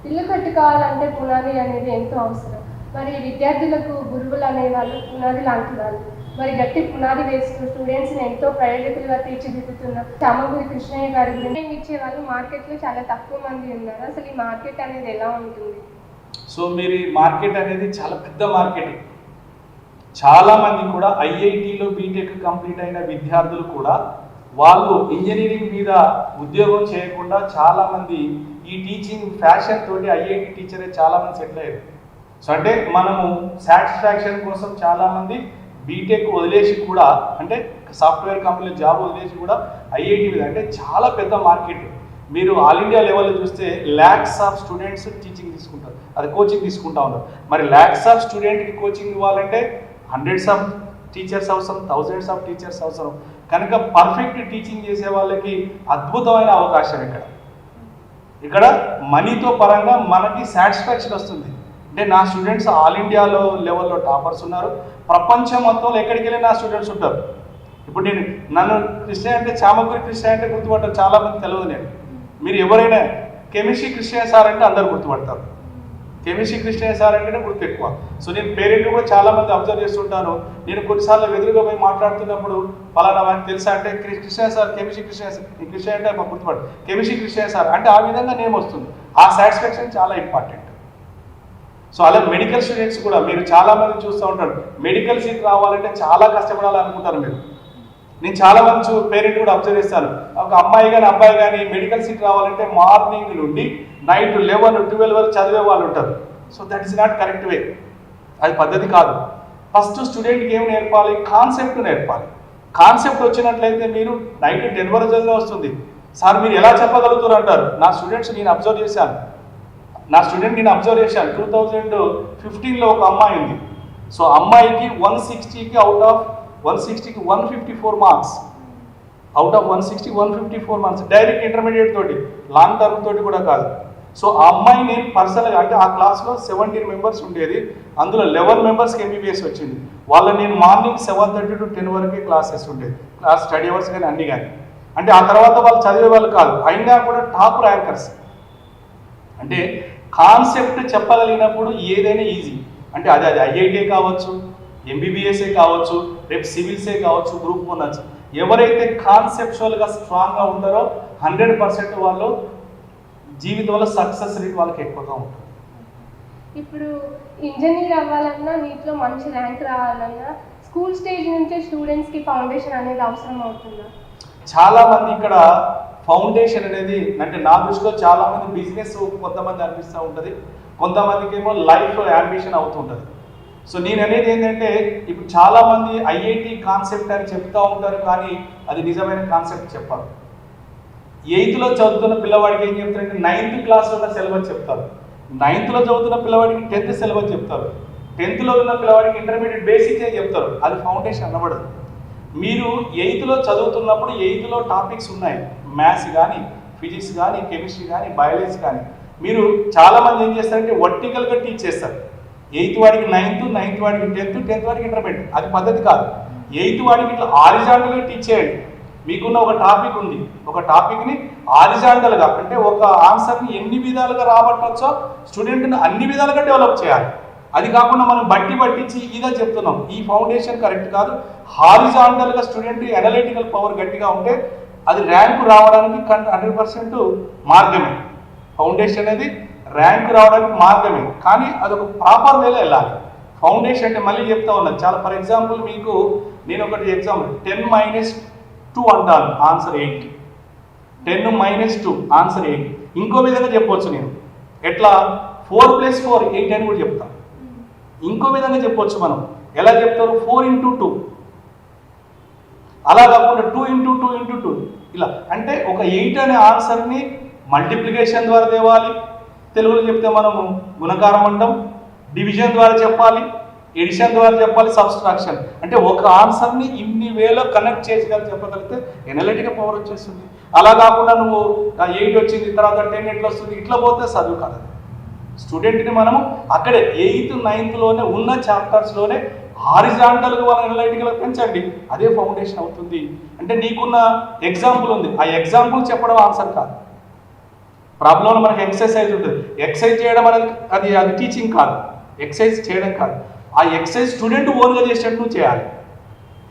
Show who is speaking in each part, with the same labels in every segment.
Speaker 1: ఇల్లు కట్టుకోవాలంటే పునాది అనేది ఎంతో అవసరం. మరి విద్యార్థులకు గురువులు అనేవాళ్ళు పునాది లాంటి వాళ్ళు. మరి గట్టి పునాది వేస్తూ స్టూడెంట్స్ని ఎంతో ప్రయోజకులుగా తీర్చిదిద్దుతున్న చామకూరి కృష్ణయ్య గారి గురించి ఇచ్చే వాళ్ళు మార్కెట్లో చాలా తక్కువ మంది ఉన్నారు. అసలు ఈ మార్కెట్ అనేది ఎలా ఉంటుంది?
Speaker 2: సో మీరు ఈ మార్కెట్ అనేది చాలా పెద్ద మార్కెట్. చాలామంది కూడా ఐఐటిలో బీటెక్ కంప్లీట్ అయిన విద్యార్థులు కూడా వాళ్ళు ఇంజనీరింగ్ మీద ఉద్యోగం చేయకుండా చాలామంది ఈ టీచింగ్ ఫ్యాషన్ తోటి ఐఐటి టీచరే చాలామంది సెటిల్ అయ్యారు. సో అంటే మనము సాటిస్ఫాక్షన్ కోసం చాలామంది బీటెక్ వదిలేసి కూడా, అంటే సాఫ్ట్వేర్ కంపెనీలో జాబ్ వదిలేసి కూడా ఐఐటి మీద, అంటే చాలా పెద్ద మార్కెట్. మీరు ఆల్ ఇండియా లెవెల్లో చూస్తే ల్యాక్స్ ఆఫ్ స్టూడెంట్స్ టీచింగ్ తీసుకుంటారు, అది కోచింగ్ తీసుకుంటా ఉన్నారు. మరి ల్యాక్స్ ఆఫ్ స్టూడెంట్కి కోచింగ్ ఇవ్వాలంటే హండ్రెడ్స్ ఆఫ్ టీచర్స్ అవసరం, థౌజండ్స్ ఆఫ్ టీచర్స్ అవసరం. కనుక పర్ఫెక్ట్ టీచింగ్ చేసే వాళ్ళకి అద్భుతమైన అవకాశం ఇక్కడ మనీతో పరంగా మనకి సాటిస్ఫాక్షన్ వస్తుంది. అంటే నా స్టూడెంట్స్ ఆల్ ఇండియాలో లెవెల్లో టాపర్స్ ఉన్నారు, ప్రపంచం మొత్తంలో ఎక్కడికి వెళ్ళి నా స్టూడెంట్స్ ఉంటారు. ఇప్పుడు నన్ను కృష్ణ అంటే చామకూరి కృష్ణ అంటే గుర్తుపడతారు, చాలామంది తెలియదు. మీరు ఎవరైనా కెమిస్ట్రీ కృష్ణ సార్ అంటే అందరు గుర్తుపడతారు, కెమిస్ట్రీ కృష్ణ సార్ అంటేనే గుర్తు ఎక్కువ. సో నేను పేరెంట్ కూడా చాలామంది అబ్జర్వ్ చేస్తుంటాను. నేను కొన్నిసార్లు ఎదురుగా పోయి మాట్లాడుతున్నప్పుడు పలానా వారికి తెలుసా అంటే Krishna sir, chemistry Krishna sir, Krishna అంటే గుర్తుపడు, కెమిస్ట్రీ కృష్ణ సార్ అంటే ఆ విధంగా నేమ్ వస్తుంది. ఆ సాటిస్ఫాక్షన్ చాలా ఇంపార్టెంట్. సో అలా మెడికల్ స్టూడెంట్స్ కూడా మీరు చాలామంది చూస్తూ ఉంటారు, మెడికల్ సీట్ రావాలంటే చాలా కష్టపడాలనుకుంటారు మీరు. నేను చాలామంది పేరెంట్ కూడా అబ్జర్వ్ చేస్తాను. ఒక అమ్మాయి కానీ అబ్బాయి కానీ మెడికల్ సీట్ రావాలంటే మార్నింగ్ నుండి నైట్ 11-12 వరకు చదివే వాళ్ళు ఉంటారు. So that is not correct way, అది పద్ధతి కాదు. ఫస్ట్ స్టూడెంట్కి ఏం నేర్పాలి? కాన్సెప్ట్ నేర్పాలి. కాన్సెప్ట్ వచ్చినట్లయితే మీరు నైట్ 10 వరకు చదివే వస్తుంది. సార్ మీరు ఎలా చెప్పగలుగుతారు అంటారు. నా స్టూడెంట్స్ నేను అబ్జర్వ్ చేశాను, 2015లో ఒక అమ్మాయి ఉంది. సో అమ్మాయికి 160కి అవుట్ ఆఫ్ 160కి 154 marks, out of 160 154 marks, direct intermediate తోటి, లాంగ్ టర్మ్ తోటి కూడా కాదు. సో ఆ అమ్మాయి నేను పర్సనల్గా, అంటే ఆ క్లాస్లో 17 మెంబర్స్ ఉండేది, అందులో 11 మెంబర్స్కి ఎంబీబీఎస్ వచ్చింది. వాళ్ళని నేను మార్నింగ్ 7:30 to 10 వరకే క్లాసెస్ ఉండేది, క్లాస్ స్టడీ అవర్స్ కానీ అన్నీ కానీ. అంటే ఆ తర్వాత వాళ్ళు చదివే వాళ్ళు కాదు, అయినా కూడా టాప్ ర్యాంకర్స్. అంటే కాన్సెప్ట్ చెప్పగలిగినప్పుడు ఏదైనా ఈజీ. అంటే అది ఐఐటీ కావచ్చు, ఎంబీబీఎస్ఏ కావచ్చు, రేపు సివిల్సే కావచ్చు, గ్రూప్ 1 వచ్చు. ఎవరైతే కాన్సెప్చువల్గా స్ట్రాంగ్గా ఉంటారో 100% వాళ్ళు జీవితంలో సక్సెస్ రేట్ వాళ్ళకి ఎక్కువగా ఉంటుంది.
Speaker 1: ఇప్పుడు ఇంజనీర్ అవ్వాలన్నా, నీటిలో మంచి ర్యాంక్ రావాలన్నా స్కూల్ స్టేజ్ నుంచే స్టూడెంట్స్కి ఫౌండేషన్ అనేది అవసరం అవుతుందా?
Speaker 2: చాలామంది ఇక్కడ ఫౌండేషన్ అనేది, అంటే నా దృష్టిలో చాలామంది బిజినెస్ కొంతమంది అనిపిస్తూ ఉంటుంది, కొంతమందికి ఏమో లైఫ్ యాంబిషన్ అవుతుంటుంది. సో నేను అనేది ఏంటంటే, ఇప్పుడు చాలామంది ఐఐటి కాన్సెప్ట్ అని చెప్తూ ఉంటారు, కానీ అది నిజమైన కాన్సెప్ట్ చెప్పారు. 8th చదువుతున్న పిల్లవాడికి ఏం చెప్తారంటే 9th క్లాస్లో ఉన్న సిలబస్ చెప్తారు, 9th చదువుతున్న పిల్లవాడికి 10th సిలబస్ చెప్తారు, 10th ఉన్న పిల్లవాడికి ఇంటర్మీడియట్ బేసిక్స్ చెప్తారు. అది ఫౌండేషన్ అనబడదు. మీరు 8th చదువుతున్నప్పుడు 8th టాపిక్స్ ఉన్నాయి, మ్యాథ్స్ కానీ, ఫిజిక్స్ కానీ, కెమిస్ట్రీ కానీ, బయాలజీ కానీ. మీరు చాలామంది ఏం చేస్తారంటే వర్టికల్గా టీచ్ చేస్తారు. 8th వాడికి 9th, 9th వాడికి 10th, 10th వాడికి ఇంటర్మీడియట్. అది పద్ధతి కాదు. 8th వాడికి ఇట్లా హారిజాంటల్గా టీచ్ చేయండి. మీకున్న ఒక టాపిక్ ఉంది, ఒక టాపిక్ని హారిజాంటల్గా, అంటే ఒక ఆన్సర్ని ఎన్ని విధాలుగా రాబట్టవచ్చో స్టూడెంట్ని అన్ని విధాలుగా డెవలప్ చేయాలి. అది కాకుండా మనం బట్టించి ఇదే చెప్తున్నాం, ఈ ఫౌండేషన్ కరెక్ట్ కాదు. హారిజాంటల్గా స్టూడెంట్ అనలిటికల్ పవర్ గట్టిగా ఉంటే అది ర్యాంకు రావడానికి 100% మార్గమే. ఫౌండేషన్ అనేది ర్యాంకు రావడానికి మార్గమే, కానీ అదొక ప్రాపర్ వేలో వెళ్ళాలి. ఫౌండేషన్ అంటే మళ్ళీ చెప్తా ఉన్నాను చాలా. ఫర్ ఎగ్జాంపుల్ మీకు నేను ఒకటి ఎగ్జాంపుల్ 10-2 అంటాను, ఆన్సర్ 8. 10-2 ఆన్సర్ 8. ఇంకో విధంగా చెప్పవచ్చు నేను, ఎట్లా 4+4 8 అని కూడా చెప్తాను. ఇంకో విధంగా చెప్పవచ్చు మనం, ఎలా చెప్తారు? 4x2, అలా కాకుండా 2x2 ఇలా. అంటే ఒక 8 అనే ఆన్సర్ని మల్టిప్లికేషన్ ద్వారా తేవాలి, తెలుగులో చెప్తే మనము గుణకారం అంటాం, డివిజన్ ద్వారా చెప్పాలి, ఎడిషన్ ద్వారా చెప్పాలి, సబ్స్ట్రాక్షన్. అంటే ఒక ఆన్సర్ని ఇన్ని వేలో కనెక్ట్ చెప్పగలిగితే ఎనలిటికల్ పవర్ వచ్చేస్తుంది. అలా కాకుండా నువ్వు 8 వచ్చింది తర్వాత 10 ఎట్లా వస్తుంది, ఇట్లా పోతే చదువు కాదు. స్టూడెంట్ని మనము అక్కడే 8th 9thలోనే ఉన్న చాప్టర్స్లోనే హారిజాంటల్గా వాళ్ళ ఎనలైటికల్గా పెంచండి, అదే ఫౌండేషన్ అవుతుంది. అంటే నీకున్న ఎగ్జాంపుల్ ఉంది, ఆ ఎగ్జాంపుల్ చెప్పడం ఆన్సర్ కాదు. ప్రాబ్లంలో మనకి ఎక్సర్సైజ్ ఉంటుంది, ఎక్సర్సైజ్ చేయడం అనేది అది టీచింగ్ కాదు, ఎక్సర్సైజ్ చేయడం కాదు. ఆ ఎక్సర్సైజ్ స్టూడెంట్ ఓన్గా చేసేటట్టు చేయాలి,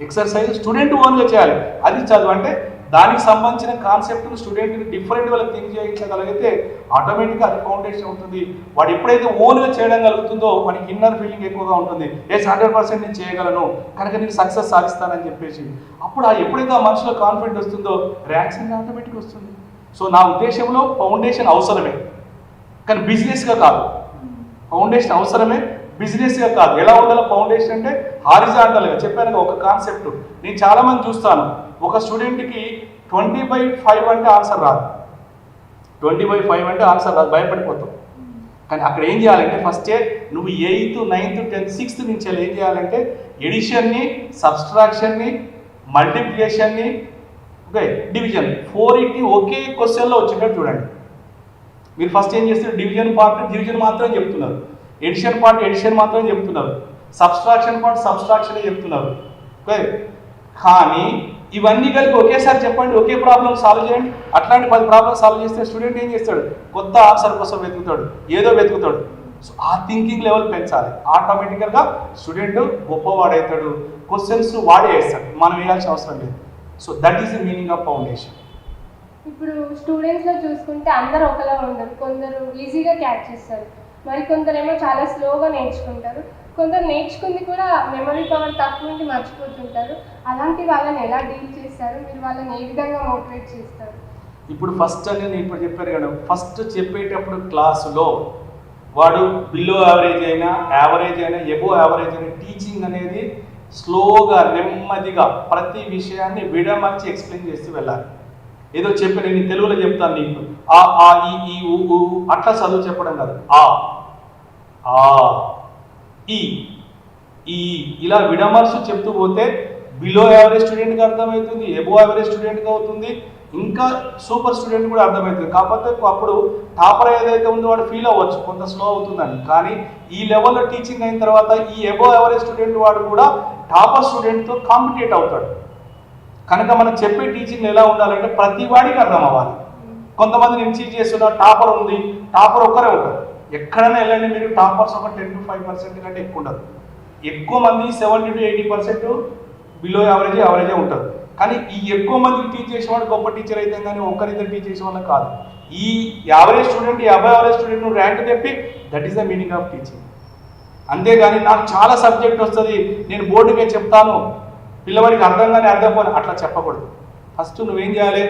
Speaker 2: ఎక్సర్సైజ్ స్టూడెంట్ ఓన్గా చేయాలి, అది చదువు. అంటే దానికి సంబంధించిన కాన్సెప్ట్ని స్టూడెంట్ని డిఫరెంట్ వాళ్ళకి థింక్ చేయించగలిగితే ఆటోమేటిక్గా అది ఫౌండేషన్ అవుతుంది. వాడు ఎప్పుడైతే ఓన్గా చేయడం కలుగుతుందో వాడికి ఇన్నర్ ఫీలింగ్ ఎక్కువగా ఉంటుంది, 100% నేను చేయగలను కనుక నేను సక్సెస్ సాధిస్తానని చెప్పేసి. అప్పుడు ఎప్పుడైతే ఆ మనసులో కాన్ఫిడెంట్ వస్తుందో ర్యాంక్స్ అనేది ఆటోమేటిక్గా వస్తుంది. సో నా ఉద్దేశంలో ఫౌండేషన్ అవసరమే, కానీ బిజినెస్గా కాదు. ఫౌండేషన్ అవసరమే, బిజినెస్గా కాదు. ఎలా ఉండాలో ఫౌండేషన్ అంటే హారిజాంటల్గా చెప్పాను ఒక కాన్సెప్ట్. నేను చాలామంది చూస్తాను, ఒక స్టూడెంట్కి 20/5 అంటే ఆన్సర్ రాదు, 20/5 అంటే ఆన్సర్ రాదు, భయపడిపోతాం. కానీ అక్కడ ఏం చేయాలంటే ఫస్టే నువ్వు 8th 9th 10th 6th నుంచి ఏం చేయాలంటే ఎడిషన్ని, సబ్స్ట్రాక్షన్ని, మల్టిప్లికేషన్ని, ఓకే, డివిజన్ 4 ఒకే క్వశ్చన్లో వచ్చేటట్టు చూడండి. మీరు ఫస్ట్ ఏం చేస్తారు, డివిజన్ పార్ట్ డివిజన్ మాత్రం చెప్తున్నారు, ఎడిషన్ పార్ట్ ఎడిషన్ మాత్రం చెప్తున్నారు, సబ్స్ట్రాక్షన్ పార్ట్ సబ్స్ట్రాక్షనే చెప్తున్నారు. ఓకే, కానీ ఇవన్నీ కలిపి ఒకేసారి చెప్పండి, ఒకే ప్రాబ్లం సాల్వ్ చేయండి. అట్లాంటి 10 ప్రాబ్లమ్ సాల్వ్ చేస్తే స్టూడెంట్ ఏం చేస్తాడు, కొత్త ఆన్సర్ కోసం వెతుకుతాడు, ఏదో వెతుకుతాడు. సో ఆ థింకింగ్ లెవెల్ పెంచాలి, ఆటోమేటిక్గా స్టూడెంట్ గొప్పవాడవుతాడు, క్వశ్చన్స్ వాడే వేస్తాడు, మనం వేయాల్సిన అవసరం లేదు. So that is the meaning of foundation.
Speaker 1: ఇప్పుడు స్టూడెంట్స్లో చూసుకుంటే అందరూ ఒకలా ఉండరు, కొందరు ఈజీగా క్యాచ్ చేస్తారు, మరి కొందరేమో చాలా స్లోగా నేర్చుకుంటారు, కొందరు నేర్చుకుంది కూడా మెమరీ పవర్ తక్కువ నుండి మర్చిపోతుంటారు. అలాంటి వాళ్ళని ఎలా డీల్ చేస్తారు, మీరు వాళ్ళని ఏ విధంగా మోటివేట్ చేస్తారు?
Speaker 2: ఇప్పుడు ఫస్ట్ అనేది నేను ఇప్పుడు చెప్పాను కదా, ఫస్ట్ చెప్పేటప్పుడు క్లాసులో వాడు బిలో యావరేజ్ అయినా యావరేజ్ అయినా ఎబో యావరేజ్ అయినా టీచింగ్ అనేది స్లోగా నెమ్మదిగా ప్రతి విషయాన్ని విడమర్చి ఎక్స్ప్లెయిన్ చేస్తూ వెళ్ళాలి. ఏదో చెప్పి నేను తెలుగులో చెప్తాను నీకు ఆ ఈ ఊ అట్లా చదువు చెప్పడం కాదు, ఆ ఈ ఇలా విడమర్చి చెప్తూ పోతే బిలో యావరేజ్ స్టూడెంట్కి అర్థమవుతుంది, ఎబో యావరేజ్ స్టూడెంట్కి అవుతుంది, ఇంకా సూపర్ స్టూడెంట్ కూడా అర్థమవుతుంది. కాకపోతే అప్పుడు టాపర్ ఏదైతే ఉందో వాడు ఫీల్ అవ్వచ్చు కొంత స్లో అవుతుందని, కానీ ఈ లెవెల్లో టీచింగ్ అయిన తర్వాత ఈ ఎబో యావరేజ్ స్టూడెంట్ వాడు కూడా టాపర్ స్టూడెంట్తో కాంపిటేట్ అవుతాడు. కనుక మనం చెప్పే టీచింగ్ ఎలా ఉండాలంటే ప్రతి వాడికి అర్థం అవ్వాలి. కొంతమంది నేను టీచ్ చేస్తున్నా టాపర్ ఉంది, టాపర్ ఒక్కరే ఉంటారు. ఎక్కడైనా వెళ్ళండి మీరు, టాపర్స్ ఒక 10 to 5% కంటే ఎక్కువ ఉండదు. ఎక్కువ మంది 70 to 80% బిలో యావరేజే ఉంటారు. కానీ ఈ ఎక్కువ మందికి టీచ్ చేసేవాడు గొప్ప టీచర్ అయితే కానీ ఒక్కరిద్దరు టీచ్ చేసే వాళ్ళకి కాదు. ఈ యావరేజ్ స్టూడెంట్, 50 యావరేజ్ స్టూడెంట్ నువ్వు ర్యాంక్ తెప్పి, that is the meaning of teaching. అంతేగాని నాకు చాలా సబ్జెక్ట్ వస్తుంది నేను బోర్డుకే చెప్తాను పిల్లవాడికి అర్థంగానే అర్థం అట్లా చెప్పకూడదు. ఫస్ట్ నువ్వేం చేయాలి,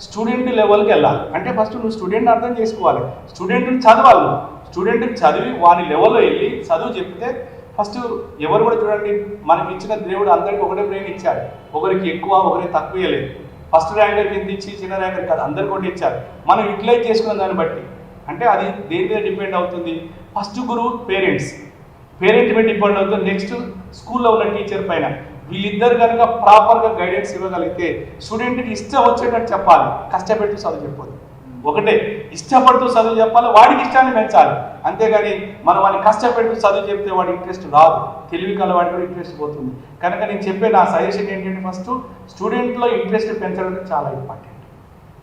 Speaker 2: స్టూడెంట్ లెవెల్కి వెళ్ళాలి. అంటే ఫస్ట్ నువ్వు స్టూడెంట్ అర్థం చేసుకోవాలి, స్టూడెంట్ని చదవాలి, స్టూడెంట్ని చదివి వాని లెవెల్లో వెళ్ళి చదువు చెప్తే ఫస్ట్ ఎవరు కూడా చూడండి, మనకి ఇచ్చిన దేవుడు అందరికీ ఒకటే బ్రెయిన్ ఇచ్చాడు, ఒకరికి ఎక్కువ ఒకరికి తక్కువ లేదు. ఫస్ట్ ర్యాంకర్కి ఎంత ఇచ్చి చిన్న ర్యాంకర్ కాదు అందరికి ఒకటి ఇచ్చారు. మనం యూటిలైజ్ చేసుకున్న దాన్ని బట్టి అంటే అది దేని మీద డిపెండ్ అవుతుంది, ఫస్ట్ గురువు పేరెంట్ మీద డిపెండ్ అవుతుంది, నెక్స్ట్ స్కూల్లో ఉన్న టీచర్ పైన. వీళ్ళిద్దరు కనుక ప్రాపర్గా గైడెన్స్ ఇవ్వగలిగితే స్టూడెంట్కి ఇష్టం వచ్చేటట్టు చెప్పాలి, కష్టపెడుతూ చదువు చెప్పదు. ఒకటే ఇష్టపడుతూ చదువు చెప్పాలి, వాడికి ఇష్టాన్ని పెంచాలి. అంతేగాని మనం వాడిని కష్టపెడుతూ చదువు చెప్తే వాడి ఇంట్రెస్ట్ రాదు, తెలివి కల వాడి కూడా ఇంట్రెస్ట్ పోతుంది. కనుక నేను చెప్పే నా సజెషన్ ఏంటంటే ఫస్ట్ స్టూడెంట్లో ఇంట్రెస్ట్ పెంచడం చాలా ఇంపార్టెంట్.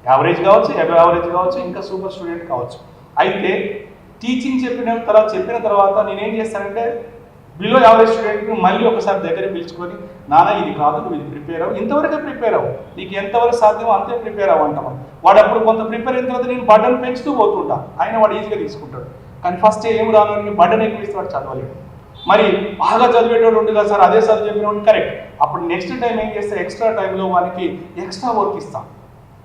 Speaker 2: యావరేజ్ కావచ్చు, అబవ్ యావరేజ్ కావచ్చు, ఇంకా సూపర్ స్టూడెంట్ కావచ్చు. అయితే టీచింగ్ చెప్పిన తర్వాత నేనేం చేస్తానంటే బిలో యావరేజ్ స్టూడెంట్ని మళ్ళీ ఒకసారి దగ్గర పిలుచుకొని, నాన్న ఇది కాదు నువ్వు ఇది ప్రిపేర్ అవ్వు, ఇంతవరకు ప్రిపేర్ అవ్వు, నీకు ఎంతవరకు సాధ్యమో అంతే ప్రిపేర్ అవ్వు అంటాం. వాడు అప్పుడు కొంత ప్రిపేర్ అయిన తర్వాత నేను బటన్ పెంచుతూ పోతుంటా, ఆయన వాడు ఈజీగా తీసుకుంటాడు. కానీ ఫస్ట్ ఏం రాను బటన్ ఎక్కువ ఇస్తే వాడు చదవలేడు. మరి బాగా చదివేటోడు ఉంది కదా సార్, అదే చదువు చెప్పినవాడు కరెక్ట్. అప్పుడు నెక్స్ట్ టైం ఏం చేస్తే ఎక్స్ట్రా టైంలో వానికి ఎక్స్ట్రా వర్క్ ఇస్తాం.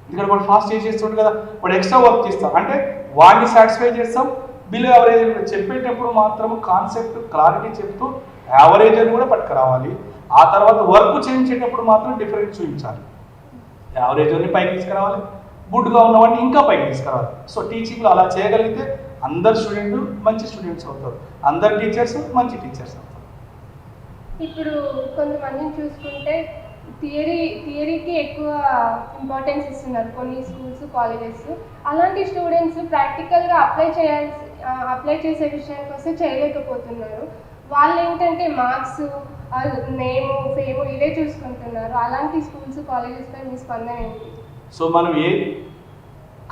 Speaker 2: ఎందుకంటే వాడు ఫాస్ట్ చేసేస్తుండు కదా, వాడు ఎక్స్ట్రా వర్క్ ఇస్తాం. అంటే వాడిని సాటిస్ఫై చేస్తాం. బిలో యావరేజ్ చెప్పేటప్పుడు మాత్రం కాన్సెప్ట్ క్లారిటీ చెప్తూ యావరేజ్ అని కూడా పట్టుకురావాలి. ఆ తర్వాత వర్క్ చేయించేటప్పుడు మాత్రం డిఫరెన్స్ చూపించాలి. యావరేజ్ అని పైకి తీసుకురావాలి, గుడ్గా ఉన్నవాడిని ఇంకా పైకి తీసుకురావాలి. సో టీచింగ్లో అలా చేయగలిగితే అందరు స్టూడెంట్ మంచి స్టూడెంట్స్ అవుతారు, అందరు టీచర్స్ మంచి టీచర్స్ అవుతారు.
Speaker 1: ఇప్పుడు కొంతమందిని చూసుకుంటే థియరీకి ఎక్కువ ఇంపార్టెన్స్ ఇస్తున్నారు కొన్ని స్కూల్స్ కాలేజెస్. అలాంటి స్టూడెంట్స్ ప్రాక్టికల్గా అప్లై చేసే విషయానికి వస్తే చేయలేకపోతున్నారు. వాళ్ళు ఏంటంటే మార్క్స్, నేము, ఫేము ఇవే చూసుకుంటున్నారు. అలాంటి స్కూల్స్ కాలేజెస్పై మీ స్పందన ఏంటి?
Speaker 2: సో మనం ఏ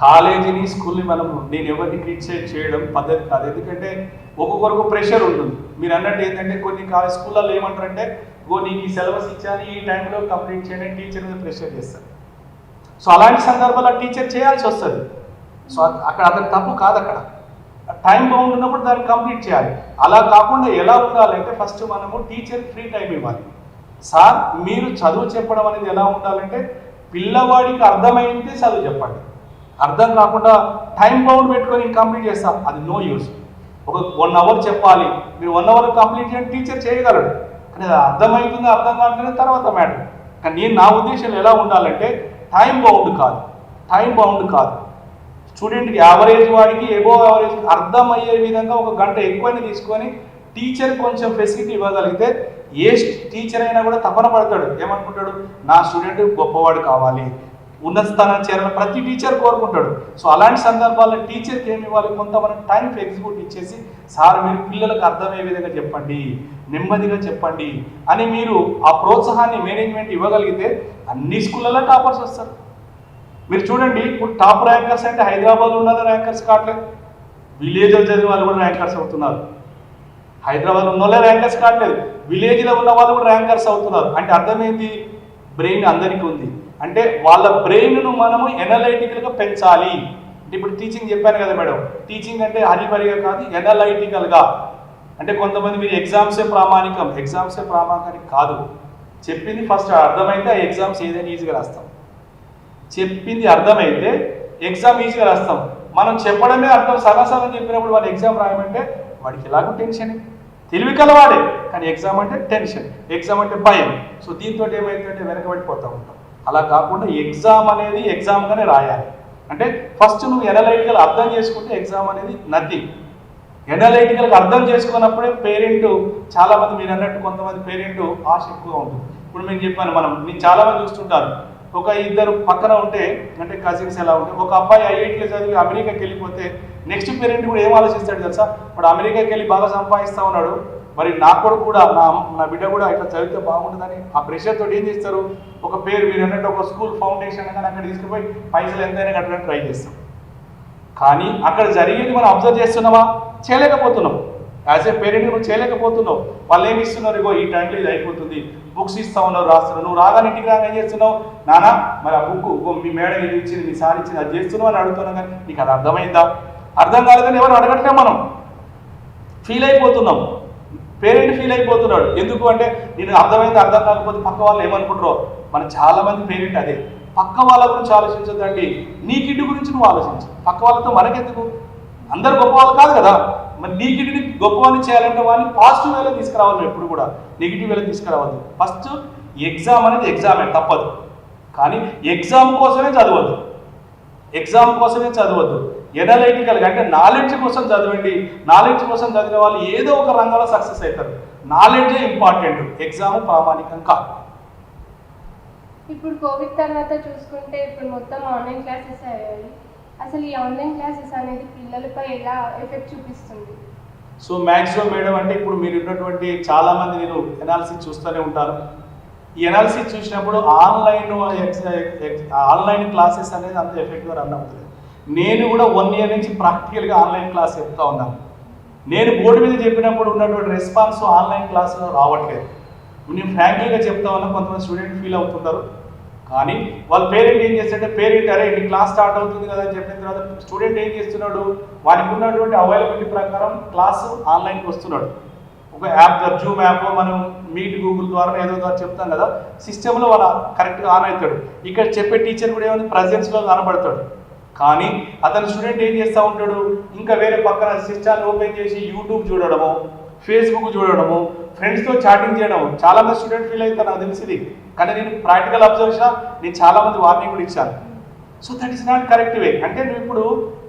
Speaker 2: కాలేజీని స్కూల్ని నేను ఎవరిని క్రిటిసైజ్ చేయడం పద్ధతి కాదు. ఎందుకంటే ఒక్కొక్కరికి ప్రెషర్ ఉంటుంది. మీరు అన్నట్టు ఏంటంటే కొన్ని స్కూళ్ళల్లో ఏమంటారంటే నీకు ఈ సిలబస్ ఇచ్చాను, ఈ టైంలో కంప్లీట్ చేయండి, టీచర్ మీద ప్రెషర్ చేస్తారు. సో అలాంటి సందర్భాల్లో టీచర్ చేయాల్సి వస్తుంది. సో అక్కడ అతను తప్పు కాదు. అక్కడ టైం బౌండ్ ఉన్నప్పుడు దాన్ని కంప్లీట్ చేయాలి. అలా కాకుండా ఎలా ఉండాలంటే ఫస్ట్ మనము టీచర్ ఫ్రీ టైం ఇవ్వాలి. సార్ మీరు చదువు చెప్పడం అనేది ఎలా ఉండాలంటే పిల్లవాడికి అర్థమైందే చదువు చెప్పండి. అర్థం కాకుండా టైం బౌండ్ పెట్టుకొని కంప్లీట్ చేస్తాం, అది నో యూస్. ఒక 1 అవర్ చెప్పాలి, మీరు 1 అవర్ కంప్లీట్ చేయండి, టీచర్ చేయగలడు. కానీ అది అర్థమవుతుందో అర్థం కావట్లేదు తర్వాత మ్యాటర్. కానీ నా ఉద్దేశం ఎలా ఉండాలంటే టైం బౌండ్ కాదు. స్టూడెంట్కి యావరేజ్ వాడికి ఎబో యావరేజ్ అర్థమయ్యే విధంగా 1 గంట ఎక్కువైనా తీసుకొని టీచర్ కొంచెం ఫెసిలిటీ ఇవ్వగలిగితే ఏ టీచర్ అయినా కూడా తపన పడతాడు. ఏమనుకుంటాడు, నా స్టూడెంట్ గొప్పవాడు కావాలి, ఉన్నత స్థానాన్ని చేరాలని ప్రతి టీచర్ కోరుకుంటాడు. సో అలాంటి సందర్భాల్లో టీచర్కి ఏమి ఇవ్వాలి, కొంత మనం టైం ఫ్లెక్సిబిలిటీ ఇచ్చేసి సార్ మీరు పిల్లలకు అర్థమయ్యే విధంగా చెప్పండి, నెమ్మదిగా చెప్పండి అని మీరు ఆ ప్రోత్సాహాన్ని మేనేజ్మెంట్ ఇవ్వగలిగితే అన్ని స్కూళ్ళలో టాపర్స్ వస్తారు. మీరు చూడండి, ఇప్పుడు టాప్ ర్యాంకర్స్ అంటే హైదరాబాద్లో ఉన్న ర్యాంకర్స్ కావట్లేదు, విలేజ్లో చదివిన వాళ్ళు కూడా ర్యాంకర్స్ అవుతున్నారు. హైదరాబాద్లో ఉన్న వాళ్ళే ర్యాంకర్స్ కావట్లేదు, విలేజ్లో ఉన్న వాళ్ళు కూడా ర్యాంకర్స్ అవుతున్నారు. అంటే అర్థమైంది, బ్రెయిన్ అందరికీ ఉంది. అంటే వాళ్ళ బ్రెయిన్ను మనము ఎనలైటికల్గా పెంచాలి. అంటే ఇప్పుడు టీచింగ్ చెప్పాను కదా మేడం, టీచింగ్ అంటే హరిబరిగా కాదు, ఎనలైటికల్గా. అంటే కొంతమంది మీరు ఎగ్జామ్సే ప్రామాణికం కాదు. చెప్పింది ఫస్ట్ అర్థమైతే ఆ ఎగ్జామ్స్ ఏదైనా ఈజీగా రాస్తాం. చెప్పింది అర్థమైతే ఎగ్జామ్ ఈజీగా రాస్తాం. మనం చెప్పడమే అర్థం సగం చెప్పినప్పుడు వాడు ఎగ్జామ్ రాయమంటే వాడికి ఎలాగో టెన్షన్, తెలివి కలవాడే, కానీ ఎగ్జామ్ అంటే టెన్షన్, ఎగ్జామ్ అంటే భయం. సో దీంతో ఏమైతుందంటే వెనకబడిపోతూ ఉంటాం. అలా కాకుండా ఎగ్జామ్ అనేది ఎగ్జామ్గానే రాయాలి. అంటే ఫస్ట్ నువ్వు ఎనలైటికల్ అర్థం చేసుకుంటే ఎగ్జామ్ అనేది నథింగ్. ఎనలైటికల్గా అర్థం చేసుకున్నప్పుడే పేరెంట్, చాలామంది మీరు అన్నట్టు కొంతమంది పేరెంట్ ఆశ ఎక్కువగా ఉంటుంది. ఇప్పుడు నేను చెప్పాను, నేను చాలామంది చూస్తుంటాను, ఒక 2 పక్కన ఉంటే అంటే కజిన్స్ ఎలా ఉంటే, ఒక అబ్బాయి ఐఐటీలో చదివి అమెరికాకి వెళ్ళిపోతే నెక్స్ట్ పేరెంట్ కూడా ఏం ఆలోచిస్తాడు తెలుసా, ఇప్పుడు అమెరికాకి వెళ్ళి బాగా సంపాదిస్తూ ఉన్నాడు, మరి నా కొడుకు కూడా నా బిడ్డ కూడా ఇట్లా చదివితే బాగుంటుందని ఆ ప్రెషర్ తోటి ఏం చేస్తారు, ఒక పేరు మీరు అన్నట్టు ఒక స్కూల్ ఫౌండేషన్ కానీ అక్కడ తీసుకుపోయి పైసలు ఎంతైనా కట్టడానికి ట్రై చేస్తాం. కానీ అక్కడ జరిగేది మనం అబ్జర్వ్ చేస్తున్నామా, చేయలేకపోతున్నాం. యాజ్ ఏ పేరెంట్ నువ్వు చేయలేకపోతున్నావు. వాళ్ళు ఏమి ఇస్తున్నారు, ఇగో ఈ టైంలో ఇది అయిపోతుంది, బుక్స్ ఇస్తా ఉన్నారు, రాస్తున్నావు. నువ్వు రాగానే ఇంటికి రాగా ఏం చేస్తున్నావు, నానా మరి ఆ బుక్ మీ మేడం ఇది ఇచ్చింది, మీ సార్ ఇచ్చింది, అది చేస్తున్నావు అని అడుగుతున్నావు. కానీ నీకు అది అర్థమైందా, అర్థం కాలేదని ఎవరు అడగట్లే, మనం ఫీల్ అయిపోతున్నాం. పేరెంట్ ఫీల్ అయిపోతున్నాడు. ఎందుకు అంటే నేను అర్థమైంది, అర్థం కాకపోతే పక్క వాళ్ళు ఏమనుకుంటారో. మన చాలామంది పేరెంట్ అదే, పక్క వాళ్ళ గురించి ఆలోచించద్దండి, నీ కిడ్డు గురించి నువ్వు ఆలోచించు. పక్క వాళ్ళతో మనకెందుకు, అందరు గొప్ప వాళ్ళు కాదు కదా. మరి నీ కిడ్ని గొప్పవాన్ని చేయాలంటే వాడిని పాజిటివ్ వేలో తీసుకురావాలి, నువ్వు ఎప్పుడు కూడా నెగిటివ్ వేలో తీసుకురావద్దు. ఫస్ట్ ఎగ్జామ్ అనేది ఎగ్జామే, తప్పదు. కానీ ఎగ్జామ్ కోసమే చదవద్దు. ఎనలైటికల్గా అంటే నాలెడ్జ్ కోసం చదవండి. నాలెడ్జ్ కోసం చదివిన వాళ్ళు ఏదో ఒక రంగంలో సక్సెస్ అవుతారు. నాలెడ్జే ఇంపార్టెంట్, ఎగ్జామ్ ప్రామాణికం కాదు.
Speaker 1: ఇప్పుడు కోవిడ్ తర్వాత చూసుకుంటే ఇప్పుడు మొత్తం ఆన్లైన్ క్లాసెస్ అయ్యాయి. అసలు ఈ ఆన్లైన్ క్లాసెస్ అనేది పిల్లలపై ఎలా ఎఫెక్ట్ చూపిస్తుంది?
Speaker 2: సో మ్యాక్సిమం మేడం అంటే ఇప్పుడు మీరు ఉన్నటువంటి చాలామంది నేను ఎనాలిసిస్ చూస్తూనే ఉంటాను. ఈ ఎనాలిసిస్ చూసినప్పుడు ఆన్లైన్ క్లాసెస్ అనేది అంత ఎఫెక్ట్గా రన్ అవుతుంది. నేను కూడా 1 ఇయర్ నుంచి ప్రాక్టికల్గా ఆన్లైన్ క్లాస్ చెప్తా ఉన్నాను. నేను బోర్డు మీద చెప్పినప్పుడు ఉన్నటువంటి రెస్పాన్స్ ఆన్లైన్ క్లాసులో రావట్లేదు. నేను ఫ్రాంక్లీగా చెప్తా ఉన్నా, కొంతమంది స్టూడెంట్ ఫీల్ అవుతుంటారు. కానీ వాళ్ళ పేరెంట్ ఏం చేస్తాడంటే, పేరెంట్ అరే నీ క్లాస్ స్టార్ట్ అవుతుంది కదా అని చెప్పిన తర్వాత స్టూడెంట్ ఏం చేస్తున్నాడు, వానికి ఉన్నటువంటి అవైలబిలిటీ ప్రకారం క్లాసు ఆన్లైన్కి వస్తున్నాడు. ఒక యాప్, జూమ్ యాప్, మనం మీట్ గూగుల్ ద్వారా ఏదో ద్వారా చెప్తాం కదా, సిస్టంలో వాళ్ళ కరెక్ట్గా ఆన్ అవుతాడు. ఇక్కడ చెప్పే టీచర్ కూడా ఏమైనా ప్రజెన్స్లో కనబడతాడు. కానీ అతను స్టూడెంట్ ఏం చేస్తూ ఉంటాడు, ఇంకా వేరే పక్కన సిస్టాన్ని ఓపెన్ చేసి యూట్యూబ్ చూడడము, ఫేస్బుక్ చూడడము, ఫ్రెండ్స్తో చాటింగ్ చేయడం. చాలామంది స్టూడెంట్ ఫీల్ అవుతారు, నాకు తెలిసింది. కానీ నేను ప్రాక్టికల్ అబ్జర్వేషన్, నేను చాలామంది వార్నింగ్ కూడా ఇచ్చాను. So that is not correct way. అంటే నువ్వు ఇప్పుడు